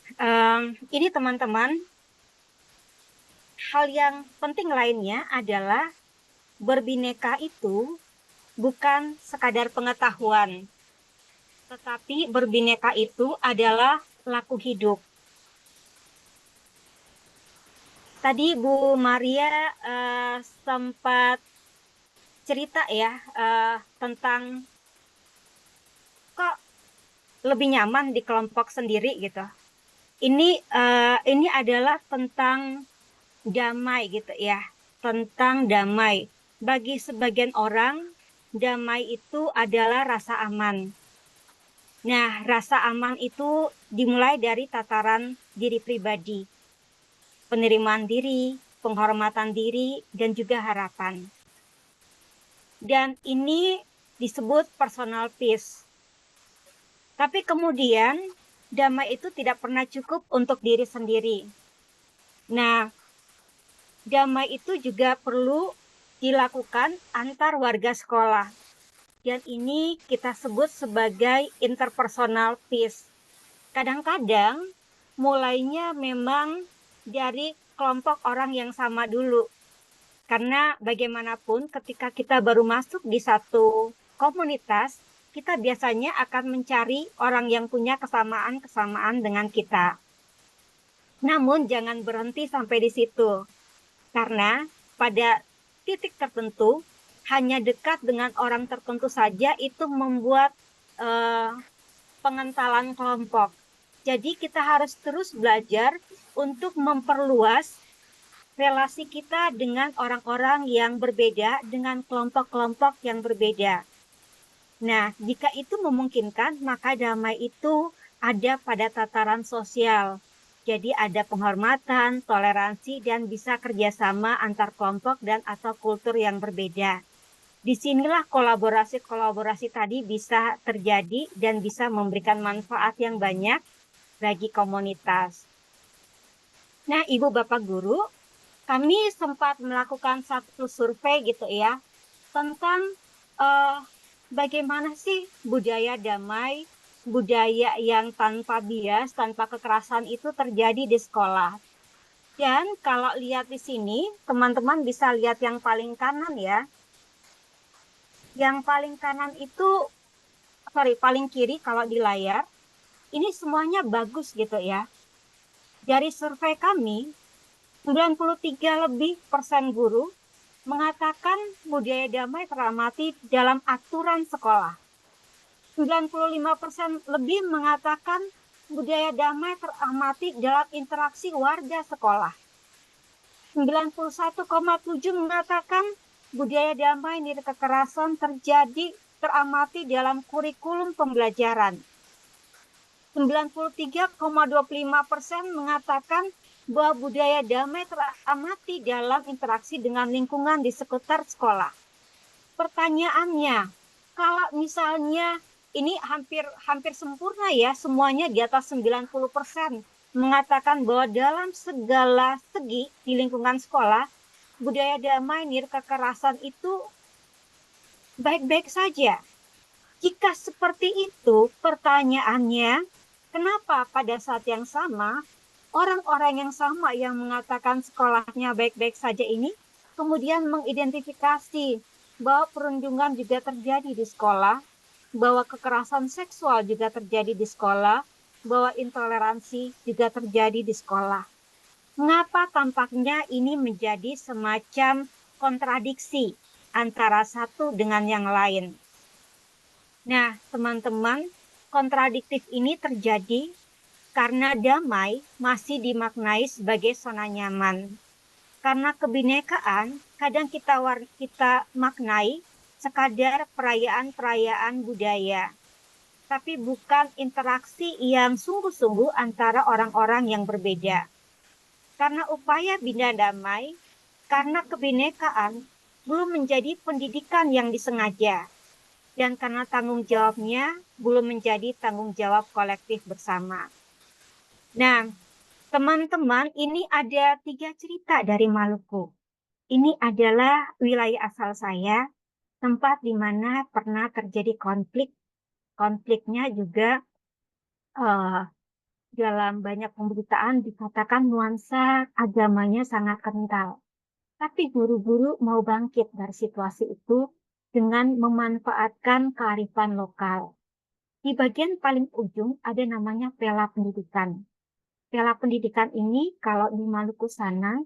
ini teman-teman, hal yang penting lainnya adalah berbineka itu bukan sekadar pengetahuan, tetapi berbineka itu adalah laku hidup. Tadi Bu Maria sempat cerita ya tentang kok lebih nyaman di kelompok sendiri gitu. Ini adalah tentang damai gitu ya, tentang damai. Bagi sebagian orang, damai itu adalah rasa aman. Nah, rasa aman itu dimulai dari tataran diri pribadi, penerimaan diri, penghormatan diri, dan juga harapan. Dan ini disebut personal peace. Tapi kemudian damai itu tidak pernah cukup untuk diri sendiri. Nah, damai itu juga perlu dilakukan antar warga sekolah. Dan ini kita sebut sebagai interpersonal peace. Kadang-kadang mulainya memang dari kelompok orang yang sama dulu. Karena bagaimanapun ketika kita baru masuk di satu komunitas, kita biasanya akan mencari orang yang punya kesamaan-kesamaan dengan kita. Namun jangan berhenti sampai di situ. Karena pada titik tertentu, hanya dekat dengan orang tertentu saja itu membuat pengentalan kelompok. Jadi kita harus terus belajar untuk memperluas relasi kita dengan orang-orang yang berbeda, dengan kelompok-kelompok yang berbeda. Nah, jika itu memungkinkan, maka damai itu ada pada tataran sosial. Jadi ada penghormatan, toleransi, dan bisa kerjasama antar kelompok dan atau kultur yang berbeda. Disinilah kolaborasi-kolaborasi tadi bisa terjadi dan bisa memberikan manfaat yang banyak bagi komunitas. Nah, Ibu Bapak Guru, kami sempat melakukan satu survei gitu ya, tentang bagaimana sih budaya damai, budaya yang tanpa bias, tanpa kekerasan itu terjadi di sekolah. Dan kalau lihat di sini, teman-teman bisa lihat yang paling kanan ya. Yang paling kanan itu, paling kiri kalau di layar, ini semuanya bagus gitu ya. Dari survei kami, 93% lebih guru mengatakan budaya damai teramati dalam aturan sekolah. 95% lebih mengatakan budaya damai teramati dalam interaksi warga sekolah. 91,7% mengatakan budaya damai nilai kekerasan teramati dalam kurikulum pembelajaran. 93,25% mengatakan bahwa budaya damai teramati dalam interaksi dengan lingkungan di sekitar sekolah. Pertanyaannya, kalau misalnya ini hampir sempurna ya, semuanya di atas 90% mengatakan bahwa dalam segala segi di lingkungan sekolah, budaya damai nilai kekerasan itu baik-baik saja. Jika seperti itu, pertanyaannya, kenapa pada saat yang sama, orang-orang yang sama yang mengatakan sekolahnya baik-baik saja ini, kemudian mengidentifikasi bahwa perundungan juga terjadi di sekolah, bahwa kekerasan seksual juga terjadi di sekolah, bahwa intoleransi juga terjadi di sekolah. Mengapa tampaknya ini menjadi semacam kontradiksi antara satu dengan yang lain? Nah, teman-teman, kontradiktif ini terjadi karena damai masih dimaknai sebagai zona nyaman. Karena kebinekaan kadang kita maknai sekadar perayaan-perayaan budaya, tapi bukan interaksi yang sungguh-sungguh antara orang-orang yang berbeda. Karena upaya bina damai, karena kebinekaan belum menjadi pendidikan yang disengaja, dan karena tanggung jawabnya belum menjadi tanggung jawab kolektif bersama. Nah, teman-teman, ini ada 3 cerita dari Maluku. Ini adalah wilayah asal saya, tempat di mana pernah terjadi konflik. Konfliknya juga dalam banyak pemberitaan dikatakan nuansa agamanya sangat kental. Tapi guru-guru mau bangkit dari situasi itu dengan memanfaatkan kearifan lokal. Di bagian paling ujung ada namanya Pela Pendidikan. Pela Pendidikan ini kalau di Maluku sana,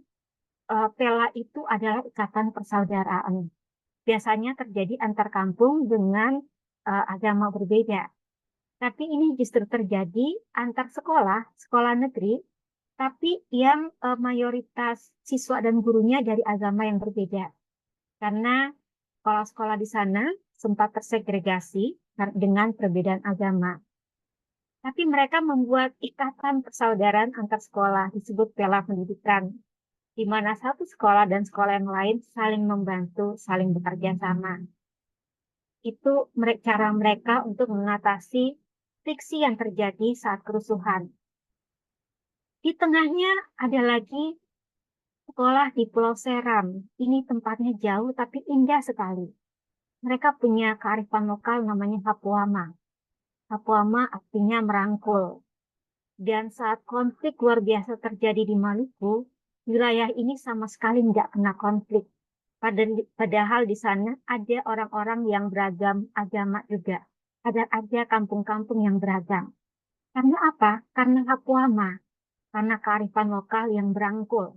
Pela itu adalah ikatan persaudaraan. Biasanya terjadi antar kampung dengan agama berbeda. Tapi ini justru terjadi antar sekolah, sekolah negeri, tapi yang mayoritas siswa dan gurunya dari agama yang berbeda. Karena sekolah-sekolah di sana sempat tersegregasi dengan perbedaan agama. Tapi mereka membuat ikatan persaudaraan antar sekolah, disebut Pela Pendidikan, di mana satu sekolah dan sekolah yang lain saling membantu, saling bekerja sama. Itu cara mereka untuk mengatasi friksi yang terjadi saat kerusuhan. Di tengahnya ada lagi sekolah di Pulau Seram. Ini tempatnya jauh tapi indah sekali. Mereka punya kearifan lokal namanya Hapuama. Hapuama artinya merangkul. Dan saat konflik luar biasa terjadi di Maluku, wilayah ini sama sekali nggak kena konflik. Padahal di sana ada orang-orang yang beragam agama juga. Ada kampung-kampung yang beragam. Karena apa? Karena Hapuama. Karena kearifan lokal yang berangkul.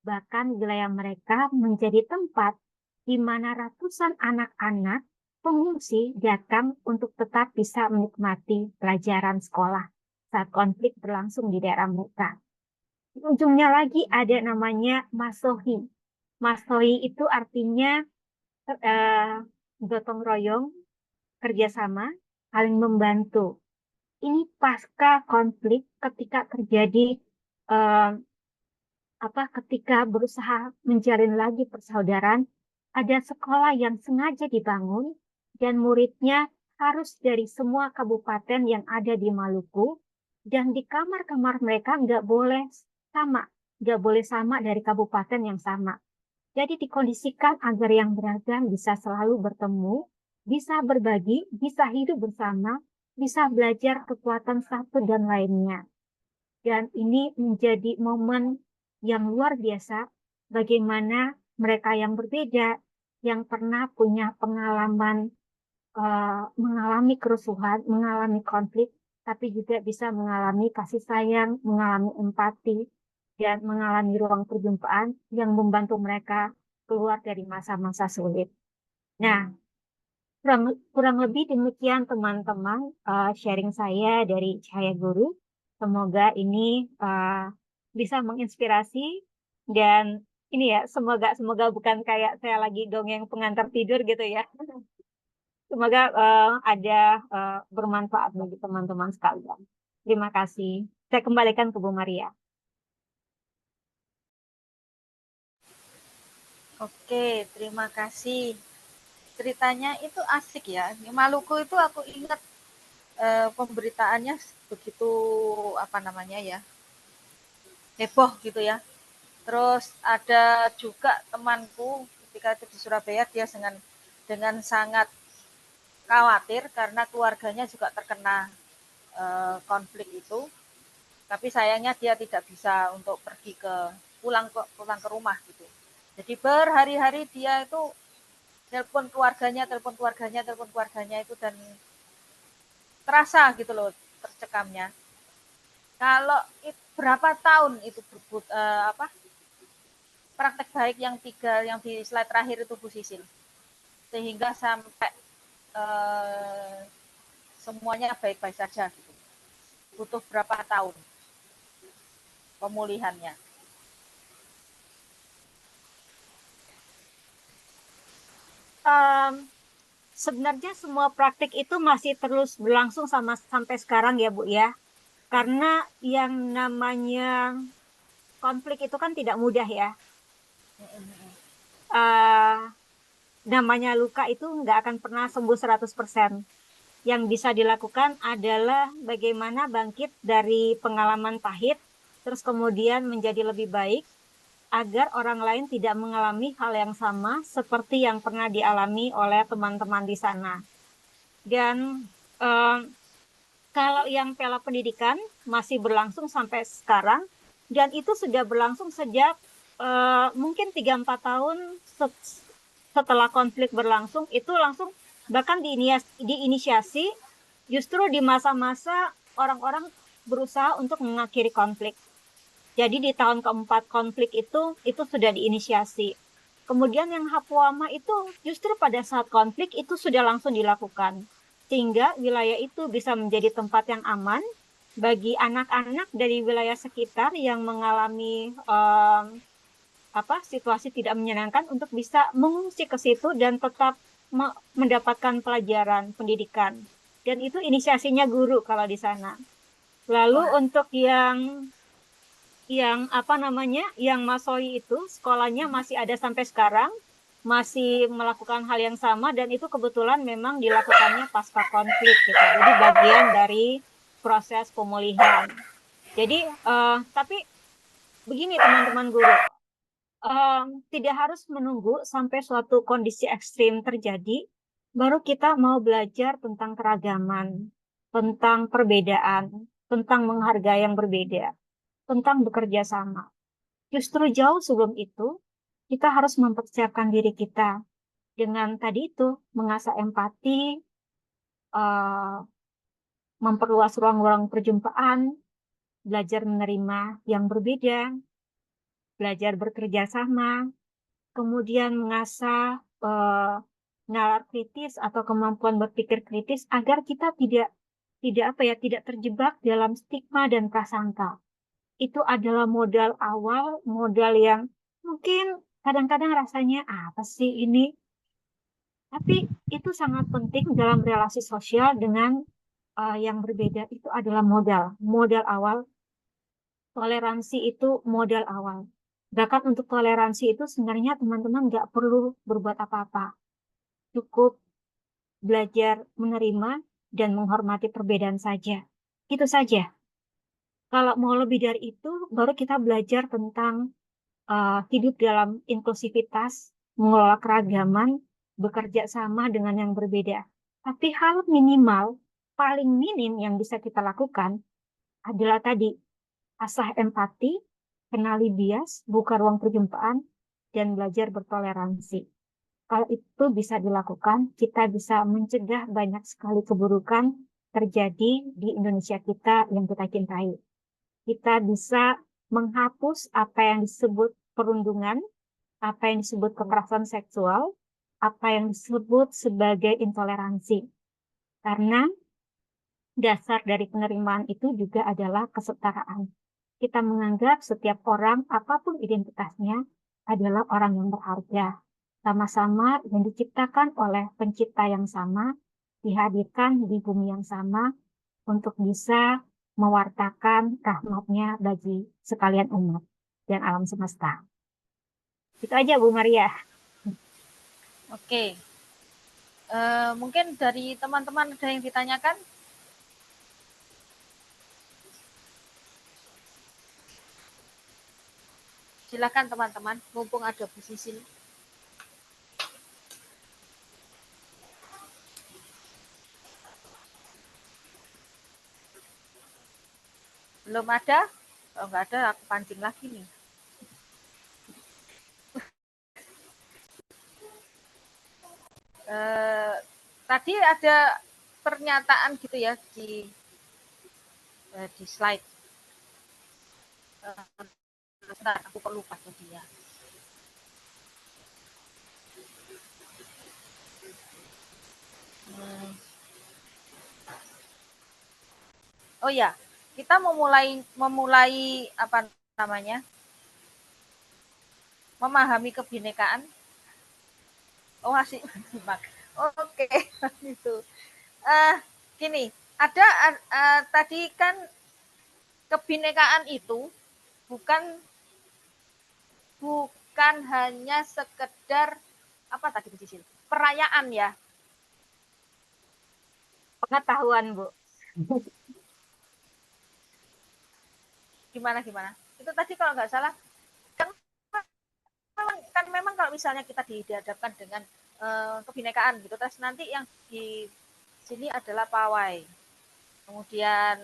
Bahkan wilayah mereka menjadi tempat di mana ratusan anak-anak pengungsi datang untuk tetap bisa menikmati pelajaran sekolah saat konflik berlangsung di daerah mereka. Di ujungnya lagi ada namanya Masohi. Masohi itu artinya gotong royong, kerjasama, saling membantu. Ini pasca konflik ketika terjadi ketika berusaha menjalin lagi persaudaraan, ada sekolah yang sengaja dibangun dan muridnya harus dari semua kabupaten yang ada di Maluku dan di kamar-kamar mereka nggak boleh sama dari kabupaten yang sama. Jadi dikondisikan agar yang beragam bisa selalu bertemu, bisa berbagi, bisa hidup bersama, bisa belajar kekuatan satu dan lainnya. Dan ini menjadi momen yang luar biasa bagaimana mereka yang berbeda, yang pernah punya pengalaman mengalami kerusuhan, mengalami konflik, tapi juga bisa mengalami kasih sayang, mengalami empati, dan mengalami ruang perjumpaan yang membantu mereka keluar dari masa-masa sulit. Nah, kurang lebih demikian teman-teman sharing saya dari Cahaya Guru. Semoga ini bisa menginspirasi dan ini ya, semoga bukan kayak saya lagi dongeng pengantar tidur gitu ya. Semoga ada bermanfaat bagi teman-teman sekalian. Terima kasih. Saya kembalikan ke Bu Maria. Oke, terima kasih. Ceritanya itu asik ya. Di Maluku itu aku ingat pemberitaannya begitu apa namanya ya, heboh gitu ya. Terus ada juga temanku ketika itu di Surabaya, dia dengan sangat khawatir karena keluarganya juga terkena konflik itu. Tapi sayangnya dia tidak bisa untuk pergi pulang ke rumah gitu. Jadi berhari-hari dia itu telepon keluarganya itu, dan terasa gitu loh tercekamnya. Kalau berapa tahun itu praktek baik yang di slide terakhir itu Bu Sisil, sehingga sampai semuanya baik-baik saja gitu. Butuh berapa tahun pemulihannya? Sebenarnya semua praktik itu masih terus berlangsung sampai sekarang ya Bu ya. Karena yang namanya konflik itu kan tidak mudah ya. Namanya luka itu nggak akan pernah sembuh 100%. Yang bisa dilakukan adalah bagaimana bangkit dari pengalaman pahit, terus kemudian menjadi lebih baik, agar orang lain tidak mengalami hal yang sama seperti yang pernah dialami oleh teman-teman di sana. Dan kalau yang Pela Pendidikan masih berlangsung sampai sekarang, dan itu sudah berlangsung sejak mungkin 3-4 tahun setelah konflik berlangsung, itu langsung bahkan diinisiasi justru di masa-masa orang-orang berusaha untuk mengakhiri konflik. Jadi di tahun keempat konflik itu sudah diinisiasi. Kemudian yang Hapuama itu justru pada saat konflik itu sudah langsung dilakukan. Sehingga wilayah itu bisa menjadi tempat yang aman bagi anak-anak dari wilayah sekitar yang mengalami situasi tidak menyenangkan untuk bisa mengungsi ke situ dan tetap mendapatkan pelajaran pendidikan. Dan itu inisiasinya guru kalau di sana. Lalu untuk yang Masoi itu sekolahnya masih ada sampai sekarang, masih melakukan hal yang sama, dan itu kebetulan memang dilakukannya pasca konflik gitu. Jadi bagian dari proses pemulihan. Jadi tapi begini teman-teman guru, tidak harus menunggu sampai suatu kondisi ekstrim terjadi baru kita mau belajar tentang keragaman, tentang perbedaan, tentang menghargai yang berbeda, tentang bekerja sama. Justru jauh sebelum itu, kita harus mempersiapkan diri kita dengan tadi itu, mengasah empati, memperluas ruang-ruang perjumpaan, belajar menerima yang berbeda, belajar bekerja sama, kemudian mengasah nalar kritis atau kemampuan berpikir kritis agar kita tidak terjebak dalam stigma dan prasangka. Itu adalah modal awal, modal yang mungkin kadang-kadang rasanya apa sih ini? Tapi itu sangat penting dalam relasi sosial dengan yang berbeda. Itu adalah modal awal. Toleransi itu modal awal. Bahkan untuk toleransi itu sebenarnya teman-teman nggak perlu berbuat apa-apa. Cukup belajar menerima dan menghormati perbedaan saja. Itu saja. Kalau mau lebih dari itu, baru kita belajar tentang hidup dalam inklusivitas, mengelola keragaman, bekerja sama dengan yang berbeda. Tapi hal minimal, paling minim yang bisa kita lakukan adalah tadi, asah empati, kenali bias, buka ruang perjumpaan, dan belajar bertoleransi. Kalau itu bisa dilakukan, kita bisa mencegah banyak sekali keburukan terjadi di Indonesia kita yang kita cintai. Kita bisa menghapus apa yang disebut perundungan, apa yang disebut kekerasan seksual, apa yang disebut sebagai intoleransi. Karena dasar dari penerimaan itu juga adalah kesetaraan. Kita menganggap setiap orang, apapun identitasnya, adalah orang yang berharga. Sama-sama yang diciptakan oleh pencipta yang sama, dihadirkan di bumi yang sama, untuk bisa mewartakan rahmatnya bagi sekalian umat dan alam semesta. Itu aja Bu Maria. Oke. Mungkin dari teman-teman ada yang ditanyakan? Silakan teman-teman, mumpung ada Bu Sisil. Belum ada? Kalau nggak ada, aku pancing lagi nih. Tadi ada pernyataan gitu ya di slide. Sebentar, aku kok lupa tadi ya. Oh ya, kita memulai apa namanya? Memahami kebinekaan. Oh, masih simak. Oke, itu. Gini, ada tadi kan kebinekaan itu bukan hanya sekedar apa tadi Bu Sisil? Perayaan ya. Pengetahuan, Bu. Gimana? Itu tadi kalau nggak salah kan memang kalau misalnya kita dihadapkan dengan kebinekaan gitu, terus nanti yang di sini adalah pawai, kemudian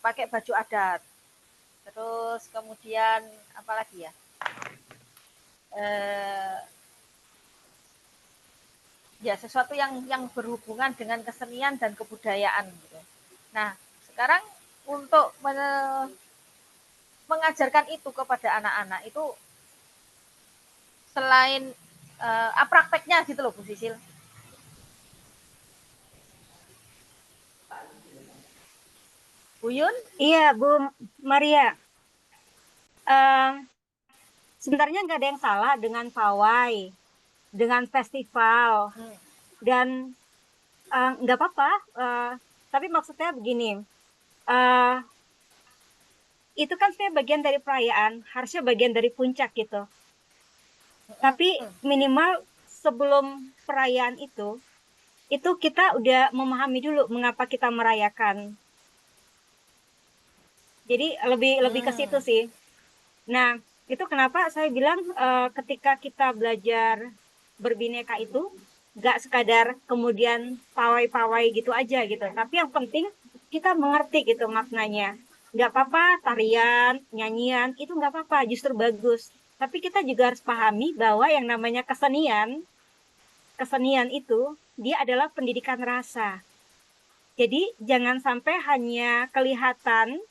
pakai baju adat, terus kemudian apa lagi ya, ya sesuatu yang berhubungan dengan kesenian dan kebudayaan gitu. Nah sekarang untuk mengajarkan itu kepada anak-anak itu selain prakteknya gitu loh Bu Sisil. Bu Yun? Iya Bu Maria. Sebenarnya nggak ada yang salah dengan pawai, dengan festival, dan nggak apa-apa. Tapi maksudnya begini, itu kan sebenarnya bagian dari perayaan, harusnya bagian dari puncak gitu. Tapi minimal sebelum perayaan itu kita udah memahami dulu mengapa kita merayakan. Jadi lebih ke situ sih. Nah, itu kenapa saya bilang ketika kita belajar berbineka itu nggak sekadar kemudian pawai-pawai gitu aja gitu. Tapi yang penting kita mengerti gitu maknanya. Nggak apa-apa tarian, nyanyian, itu nggak apa-apa, justru bagus. Tapi kita juga harus pahami bahwa yang namanya kesenian itu dia adalah pendidikan rasa. Jadi jangan sampai hanya kelihatan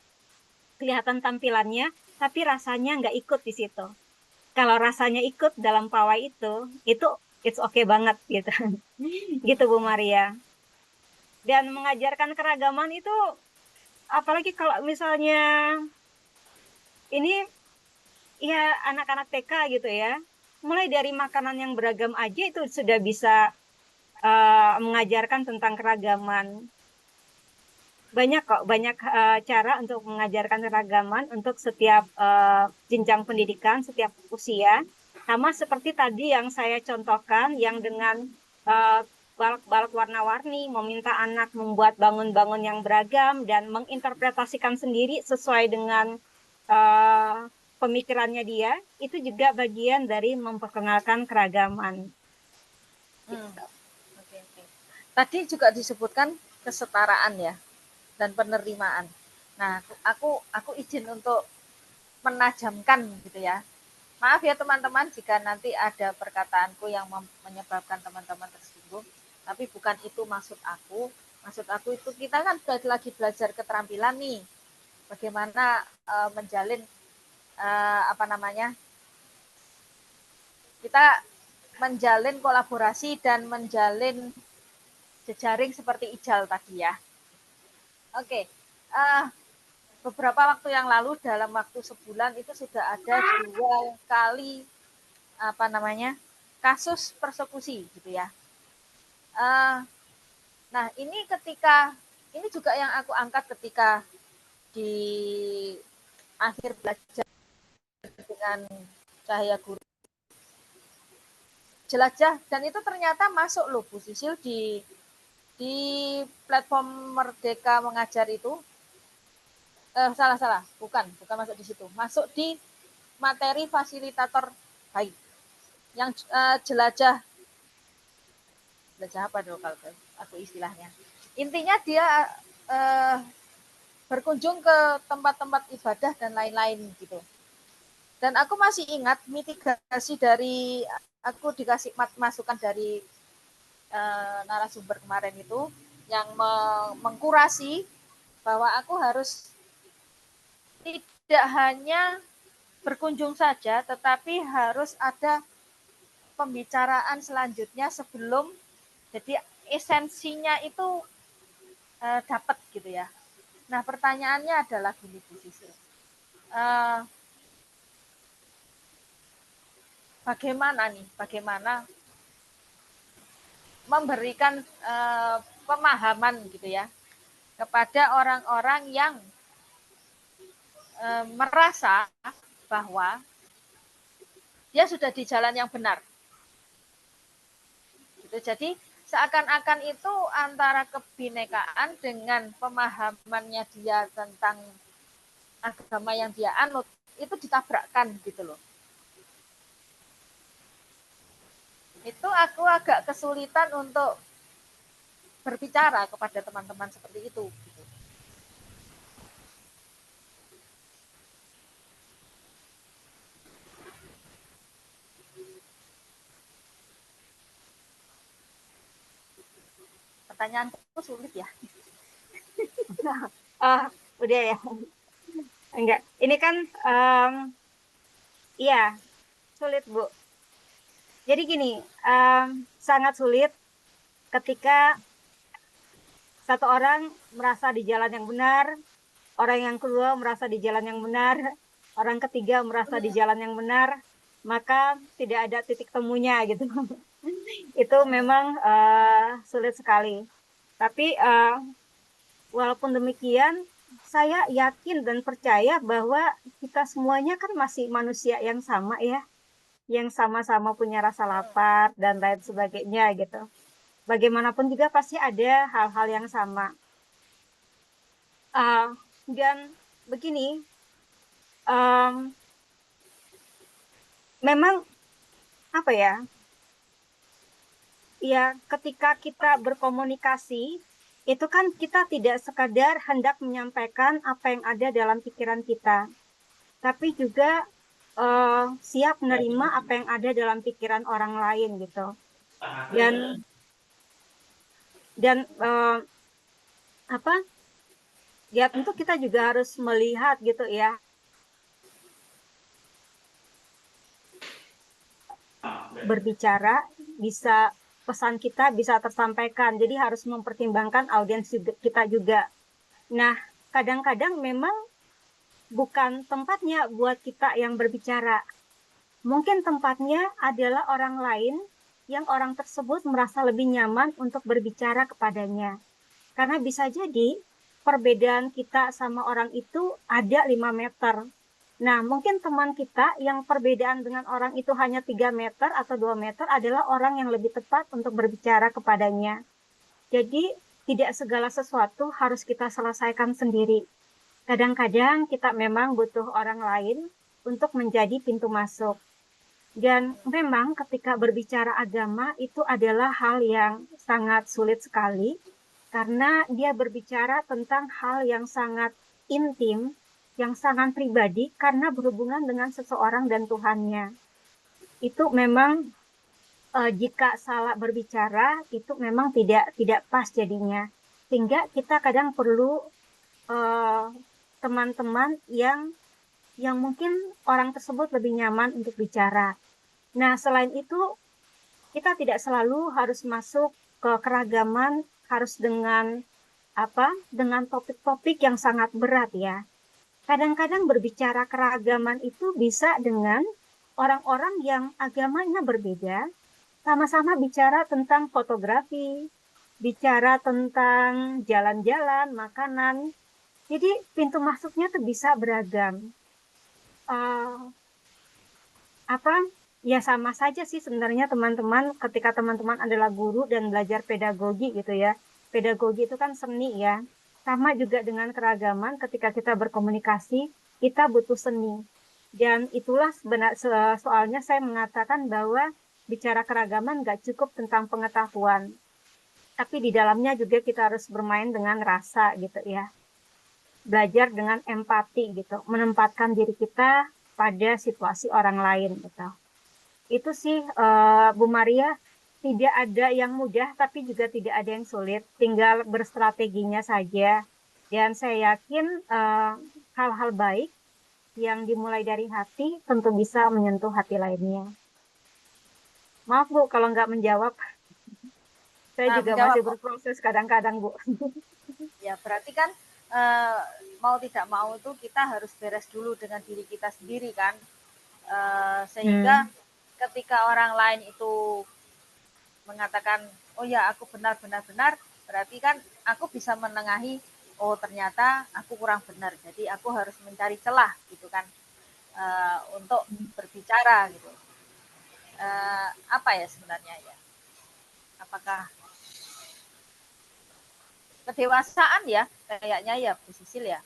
tampilannya, tapi rasanya nggak ikut di situ. Kalau rasanya ikut dalam pawai itu it's okay banget gitu. Gitu Bu Maria. Dan mengajarkan keragaman itu, apalagi kalau misalnya ini ya anak-anak TK gitu ya, mulai dari makanan yang beragam aja itu sudah bisa mengajarkan tentang keragaman. Banyak cara untuk mengajarkan keragaman untuk setiap jenjang pendidikan, setiap usia. Sama seperti tadi yang saya contohkan, yang dengan balak-balak warna-warni, meminta anak membuat bangun-bangun yang beragam dan menginterpretasikan sendiri sesuai dengan pemikirannya dia, itu juga bagian dari memperkenalkan keragaman. Oke, oke. Tadi juga disebutkan kesetaraan ya dan penerimaan. Nah, aku izin untuk menajamkan gitu ya. Maaf ya teman-teman jika nanti ada perkataanku yang menyebabkan teman-teman tersinggung, tapi bukan itu maksud aku. Maksud aku itu kita kan lagi belajar keterampilan nih, bagaimana menjalin apa namanya, kita menjalin kolaborasi dan menjalin jejaring seperti Ijal tadi ya. Oke, beberapa waktu yang lalu dalam waktu sebulan itu sudah ada 2 kali apa namanya kasus persekusi gitu ya. Nah ini juga yang aku angkat ketika di akhir belajar dengan Cahaya Guru jelajah, dan itu ternyata masuk loh Bu Sisil di platform Merdeka Mengajar itu. Salah, bukan masuk di situ, masuk di materi fasilitator baik yang jelajah apa dulu kalau aku istilahnya. Intinya dia berkunjung ke tempat-tempat ibadah dan lain-lain gitu. Dan aku masih ingat mitigasi dari aku dikasih masukan dari narasumber kemarin itu yang mengkurasi bahwa aku harus tidak hanya berkunjung saja, tetapi harus ada pembicaraan selanjutnya sebelum, jadi esensinya itu dapat gitu ya. Nah pertanyaannya adalah gini Bu Sisil, bagaimana memberikan pemahaman gitu ya kepada orang-orang yang merasa bahwa dia sudah di jalan yang benar. Gitu. Jadi seakan-akan itu antara kebinekaan dengan pemahamannya dia tentang agama yang dia anut itu ditabrakkan gitu loh. Itu aku agak kesulitan untuk berbicara kepada teman-teman seperti itu. Gitu. Pertanyaanku sulit ya. Udah ya. Enggak. Ini kan iya, sulit Bu. Jadi gini, sangat sulit ketika satu orang merasa di jalan yang benar, orang yang kedua merasa di jalan yang benar, orang ketiga merasa di jalan yang benar, maka tidak ada titik temunya gitu. Itu memang sulit sekali. Tapi walaupun demikian, saya yakin dan percaya bahwa kita semuanya kan masih manusia yang sama ya, yang sama-sama punya rasa lapar dan lain sebagainya gitu. Bagaimanapun juga pasti ada hal-hal yang sama. Dan begini, memang apa ya? Ya, ketika kita berkomunikasi, itu kan kita tidak sekadar hendak menyampaikan apa yang ada dalam pikiran kita, tapi juga siap menerima apa yang ada dalam pikiran orang lain gitu. Dan apa? Ya tentu kita juga harus melihat gitu ya. Berbicara bisa, pesan kita bisa tersampaikan. Jadi harus mempertimbangkan audiens kita juga. Nah, kadang-kadang memang bukan tempatnya buat kita yang berbicara. Mungkin tempatnya adalah orang lain yang orang tersebut merasa lebih nyaman untuk berbicara kepadanya. Karena bisa jadi perbedaan kita sama orang itu ada 5 meter. Nah, mungkin teman kita yang perbedaan dengan orang itu hanya 3 meter atau 2 meter adalah orang yang lebih tepat untuk berbicara kepadanya. Jadi, tidak segala sesuatu harus kita selesaikan sendiri. Kadang-kadang kita memang butuh orang lain untuk menjadi pintu masuk. Dan memang ketika berbicara agama itu adalah hal yang sangat sulit sekali karena dia berbicara tentang hal yang sangat intim, yang sangat pribadi karena berhubungan dengan seseorang dan Tuhannya. Itu memang jika salah berbicara itu memang tidak pas jadinya. Sehingga kita kadang perlu teman-teman yang mungkin orang tersebut lebih nyaman untuk bicara. Nah, selain itu kita tidak selalu harus masuk ke keragaman harus dengan topik-topik yang sangat berat ya. Kadang-kadang berbicara keragaman itu bisa dengan orang-orang yang agamanya berbeda, sama-sama bicara tentang fotografi, bicara tentang jalan-jalan, makanan. Jadi pintu masuknya tuh bisa beragam. Ya sama saja sih sebenarnya teman-teman ketika teman-teman adalah guru dan belajar pedagogi gitu ya. Pedagogi itu kan seni ya. Sama juga dengan keragaman ketika kita berkomunikasi, kita butuh seni. Dan itulah soalnya saya mengatakan bahwa bicara keragaman nggak cukup tentang pengetahuan. Tapi di dalamnya juga kita harus bermain dengan rasa gitu ya. Belajar dengan empati gitu, menempatkan diri kita pada situasi orang lain gitu. Itu sih Bu Maria, tidak ada yang mudah tapi juga tidak ada yang sulit, tinggal berstrateginya saja. Dan saya yakin hal-hal baik yang dimulai dari hati tentu bisa menyentuh hati lainnya. Maaf Bu kalau nggak menjawab. Saya juga menjawab, masih berproses kadang-kadang Bu. Ya berarti kan mau tidak mau itu kita harus beres dulu dengan diri kita sendiri kan, sehingga ketika orang lain itu mengatakan, oh ya aku benar, berarti kan aku bisa menengahi, oh ternyata aku kurang benar, jadi aku harus mencari celah gitu kan, untuk berbicara gitu. Apa ya sebenarnya ya? Apakah kedewasaan ya kayaknya ya Bu Sisil ya?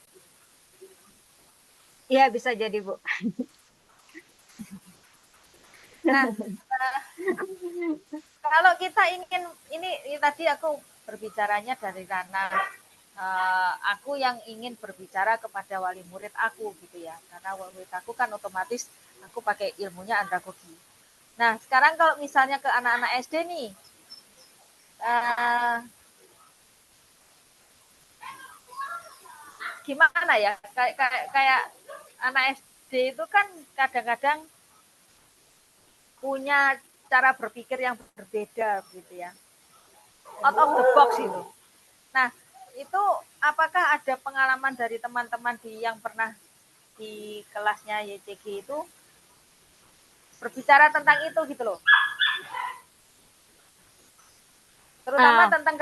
Iya bisa jadi Bu. Nah, kalau kita ingin ini tadi aku berbicaranya dari ranah aku yang ingin berbicara kepada wali murid aku gitu ya, karena wali murid aku kan otomatis aku pakai ilmunya andragogi. Nah sekarang kalau misalnya ke anak-anak SD nih, gimana ya, kayak anak SD itu kan kadang-kadang punya cara berpikir yang berbeda gitu ya, out of the box itu. Nah itu apakah ada pengalaman dari teman-teman yang pernah di kelasnya YCG itu berbicara tentang itu gitu loh, terutama tentang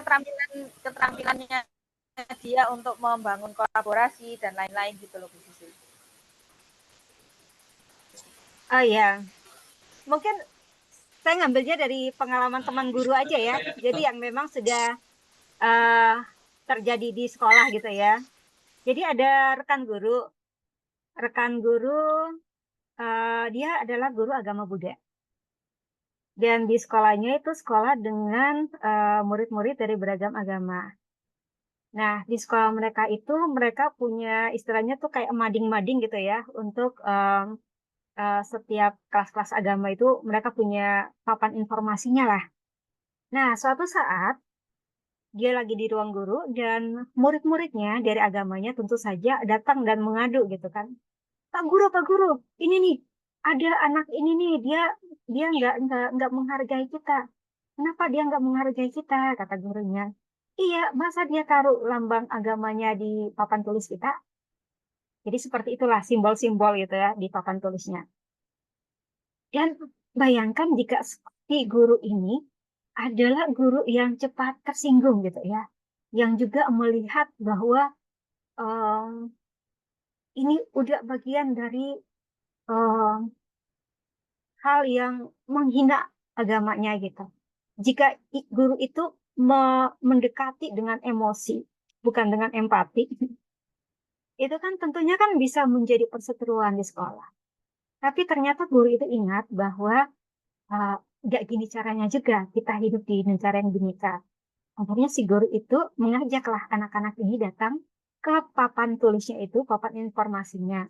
keterampilannya dia untuk membangun kolaborasi dan lain-lain gitu loh Bu Sisil. Oh ya, mungkin saya ngambilnya dari pengalaman teman guru aja ya. Jadi yang memang sudah terjadi di sekolah gitu ya. Jadi ada rekan guru dia adalah guru agama Buddha. Dan di sekolahnya itu sekolah dengan murid-murid dari beragam agama. Nah, di sekolah mereka itu mereka punya istilahnya tuh kayak mading-mading gitu ya untuk setiap kelas-kelas agama itu mereka punya papan informasinya lah. Nah, suatu saat dia lagi di ruang guru dan murid-muridnya dari agamanya tentu saja datang dan mengadu gitu kan. Pak Guru, ini nih ada anak ini nih dia nggak menghargai kita. Kenapa dia nggak menghargai kita? Kata gurunya. Iya, masa dia taruh lambang agamanya di papan tulis kita? Jadi seperti itulah simbol-simbol gitu ya di papan tulisnya. Dan bayangkan jika seperti guru ini adalah guru yang cepat tersinggung gitu ya, yang juga melihat bahwa ini udah bagian dari eh, hal yang menghina agamanya gitu. Jika guru itu mendekati dengan emosi, bukan dengan empati, itu kan tentunya kan bisa menjadi perseteruan di sekolah. Tapi ternyata guru itu ingat bahwa nggak gini caranya juga kita hidup di negara yang bineka. Akhirnya si guru itu mengajaklah anak-anak ini datang ke papan tulisnya itu, papan informasinya.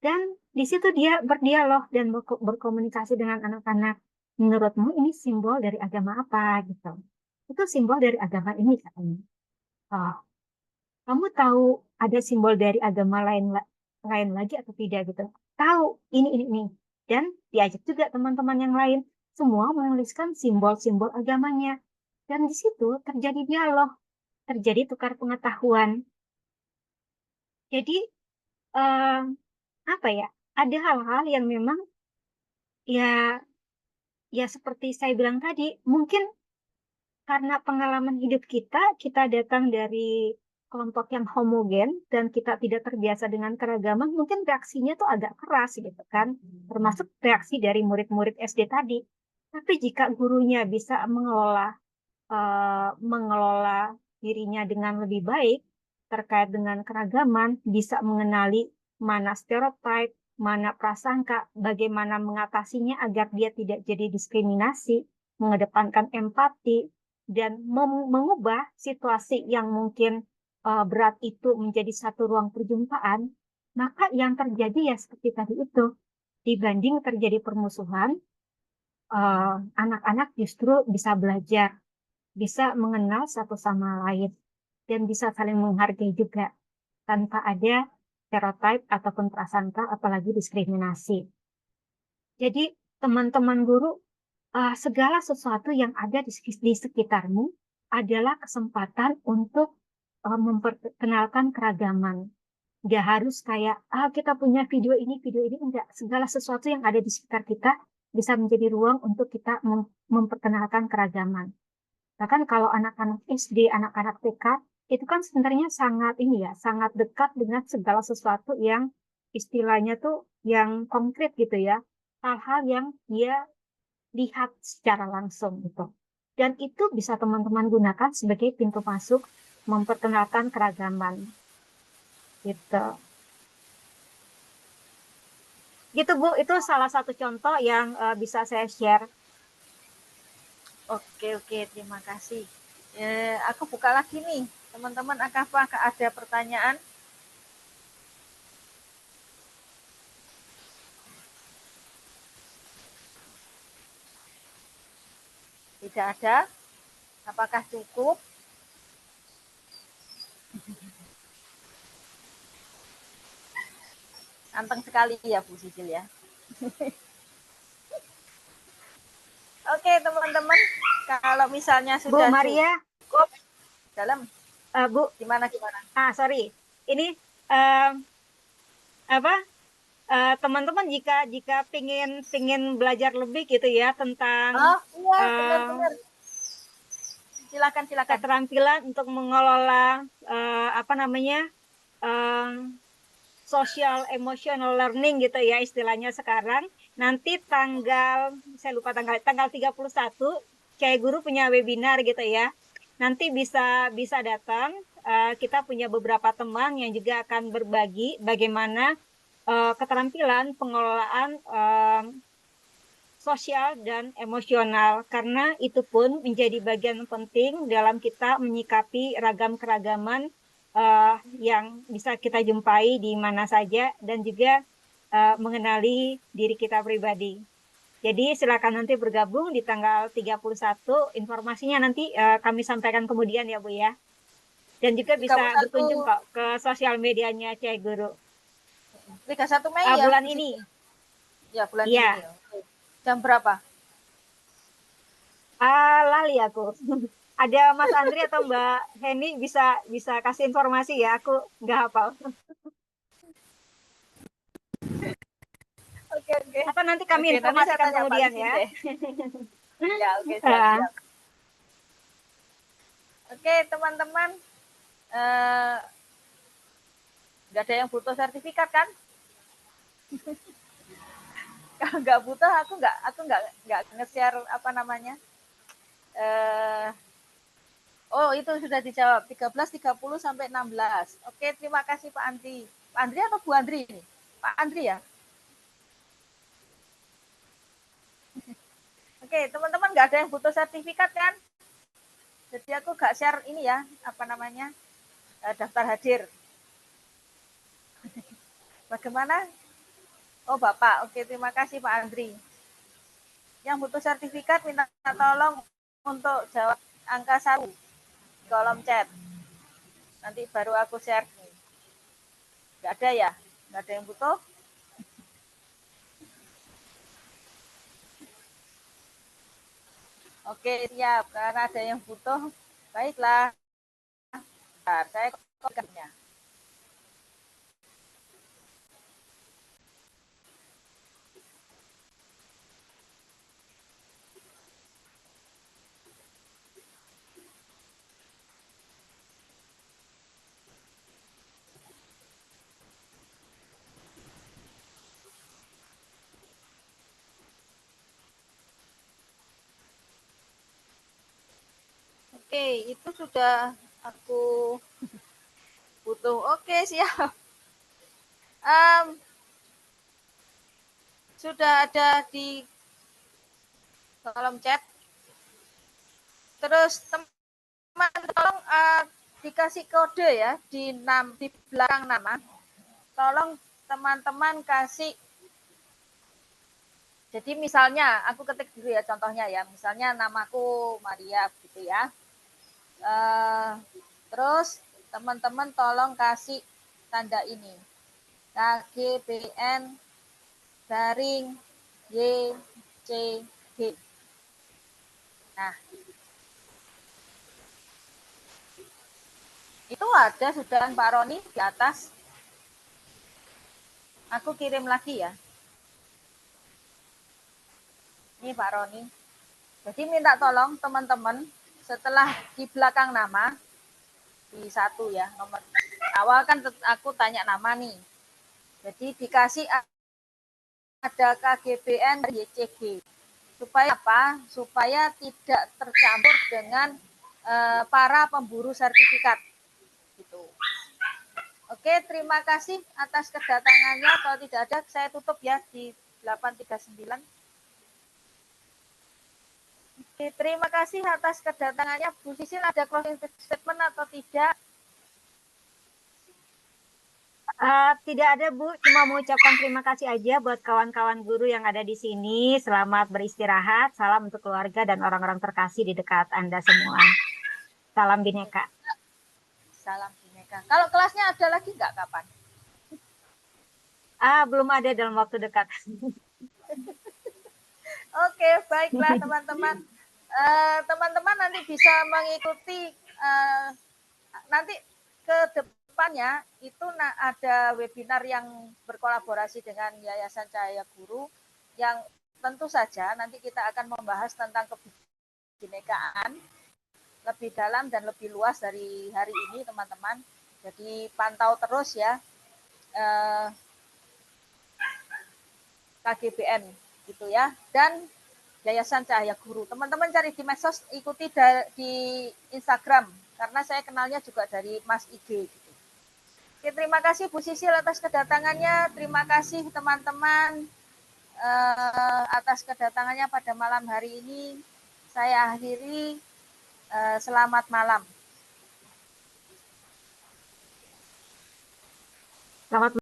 Dan di situ dia berdialog dan berkomunikasi dengan anak-anak. Menurutmu ini simbol dari agama apa gitu? Itu simbol dari agama ini katanya. Oh, kamu tahu ada simbol dari agama lain lagi atau tidak gitu? Tahu ini. Dan diajak juga teman-teman yang lain. Semua menuliskan simbol-simbol agamanya. Dan di situ terjadi dialog, terjadi tukar pengetahuan. Jadi eh, apa ya? Ada hal-hal yang memang ya ya seperti saya bilang tadi, mungkin karena pengalaman hidup kita datang dari kelompok yang homogen dan kita tidak terbiasa dengan keragaman, mungkin reaksinya tuh agak keras gitu kan, termasuk reaksi dari murid-murid SD tadi. Tapi jika gurunya bisa mengelola dirinya dengan lebih baik terkait dengan keragaman, bisa mengenali mana stereotip, mana prasangka, bagaimana mengatasinya agar dia tidak jadi diskriminasi, mengedepankan empati, dan mengubah situasi yang mungkin berat itu menjadi satu ruang perjumpaan, maka yang terjadi ya seperti tadi itu, dibanding terjadi permusuhan, anak-anak justru bisa belajar, bisa mengenal satu sama lain, dan bisa saling menghargai juga, tanpa ada stereotip ataupun prasangka, apalagi diskriminasi. Jadi teman-teman guru, segala sesuatu yang ada di sekitarmu adalah kesempatan untuk memperkenalkan keragaman. Nggak harus kayak, kita punya video ini, enggak. Segala sesuatu yang ada di sekitar kita bisa menjadi ruang untuk kita memperkenalkan keragaman. Bahkan kalau anak-anak SD, anak-anak TK, itu kan sebenarnya sangat sangat dekat dengan segala sesuatu yang istilahnya tuh yang konkret gitu ya. Hal-hal yang dia lihat secara langsung gitu. Dan itu bisa teman-teman gunakan sebagai pintu masuk memperkenalkan keragaman. Gitu. Gitu Bu, itu salah satu contoh yang bisa saya share. Oke, terima kasih. Aku buka lagi nih, teman-teman. Apakah ada pertanyaan? Tidak ada? Apakah cukup? Anteng sekali ya Bu Sisil ya. Oke teman-teman, kalau misalnya sudah Bu Maria, cukup dalam Bu, gimana? Sorry, ini teman-teman jika pingin belajar lebih gitu ya tentang benar. Silakan. Keterampilan untuk mengelola social emotional learning gitu ya istilahnya sekarang. Nanti saya lupa tanggal 31 Kiai Guru punya webinar gitu ya. Nanti bisa datang. Kita punya beberapa teman yang juga akan berbagi bagaimana keterampilan pengelolaan sosial dan emosional, karena itu pun menjadi bagian penting dalam kita menyikapi ragam keragaman yang bisa kita jumpai di mana saja, dan juga mengenali diri kita pribadi. Jadi silakan nanti bergabung di tanggal 31, informasinya nanti kami sampaikan kemudian ya Bu ya. Dan juga bisa berkunjung kok ke sosial medianya Kiai Guru. 31 Mei ya? Bulan ini. Ya, bulan ini. Jam berapa? Lali aku. Ada Mas Andri atau Mbak Heni bisa kasih informasi ya, aku nggak hafal. Oke. Atau nanti kami informasikan kemudian ya. Ya, oke, siap. Oke, teman-teman. Nggak ada yang butuh sertifikat kan? Kalau nggak butuh, aku nggak nge-share apa namanya. Oh, itu sudah dijawab. 13.30 sampai 16. Oke, terima kasih Pak Andri. Pak Andri atau Bu Andri ini? Pak Andri ya? Oke, teman-teman nggak ada yang butuh sertifikat kan? Jadi aku nggak share ini ya, apa namanya, daftar hadir. Bagaimana? Oh, Bapak. Oke, terima kasih Pak Andri. Yang butuh sertifikat minta tolong untuk jawab angka 1 di kolom chat. Nanti baru aku share. Nggak ada ya? Nggak ada yang butuh? Oke, siap. Karena ada yang butuh, baiklah. Bentar, saya kopikannya. Oke, itu sudah aku butuh. Oke, siap. Sudah ada di kolom chat. Terus teman tolong dikasih kode ya di belakang nama. Tolong teman-teman kasih. Jadi misalnya aku ketik dulu ya contohnya ya. Misalnya namaku Maria gitu ya. Terus teman-teman tolong kasih tanda ini. KGBN garing YCG. Nah, itu ada sudah Pak Roni di atas. Aku kirim lagi ya. Ini Pak Roni. Jadi minta tolong teman-teman setelah di belakang nama di 1 ya, nomor awal kan aku tanya nama nih. Jadi dikasih ada KGBN dan YCG. Supaya apa? Supaya tidak tercampur dengan para pemburu sertifikat. Gitu. Oke, terima kasih atas kedatangannya. Kalau tidak ada, saya tutup ya di 8.39. Oke, terima kasih atas kedatangannya. Bu Sisil, ada closing statement atau tidak? Tidak ada Bu, cuma mengucapkan terima kasih aja buat kawan-kawan guru yang ada di sini. Selamat beristirahat, salam untuk keluarga dan orang-orang terkasih di dekat Anda semua. Salam Bhinneka. Salam Bhinneka. Kalau kelasnya ada lagi nggak kapan? Belum ada dalam waktu dekat. Oke, baiklah teman-teman. Teman-teman nanti bisa mengikuti nanti ke depannya itu ada webinar yang berkolaborasi dengan Yayasan Cahaya Guru yang tentu saja nanti kita akan membahas tentang kebinekaan lebih dalam dan lebih luas dari hari ini teman-teman. Jadi pantau terus ya KGBN gitu ya, dan Yayasan Cahaya Guru. Teman-teman cari di medsos, ikuti di Instagram karena saya kenalnya juga dari Mas IG gitu. Oke, terima kasih Bu Sisil atas kedatangannya. Terima kasih teman-teman atas kedatangannya pada malam hari ini. Saya akhiri. Selamat malam. Selamat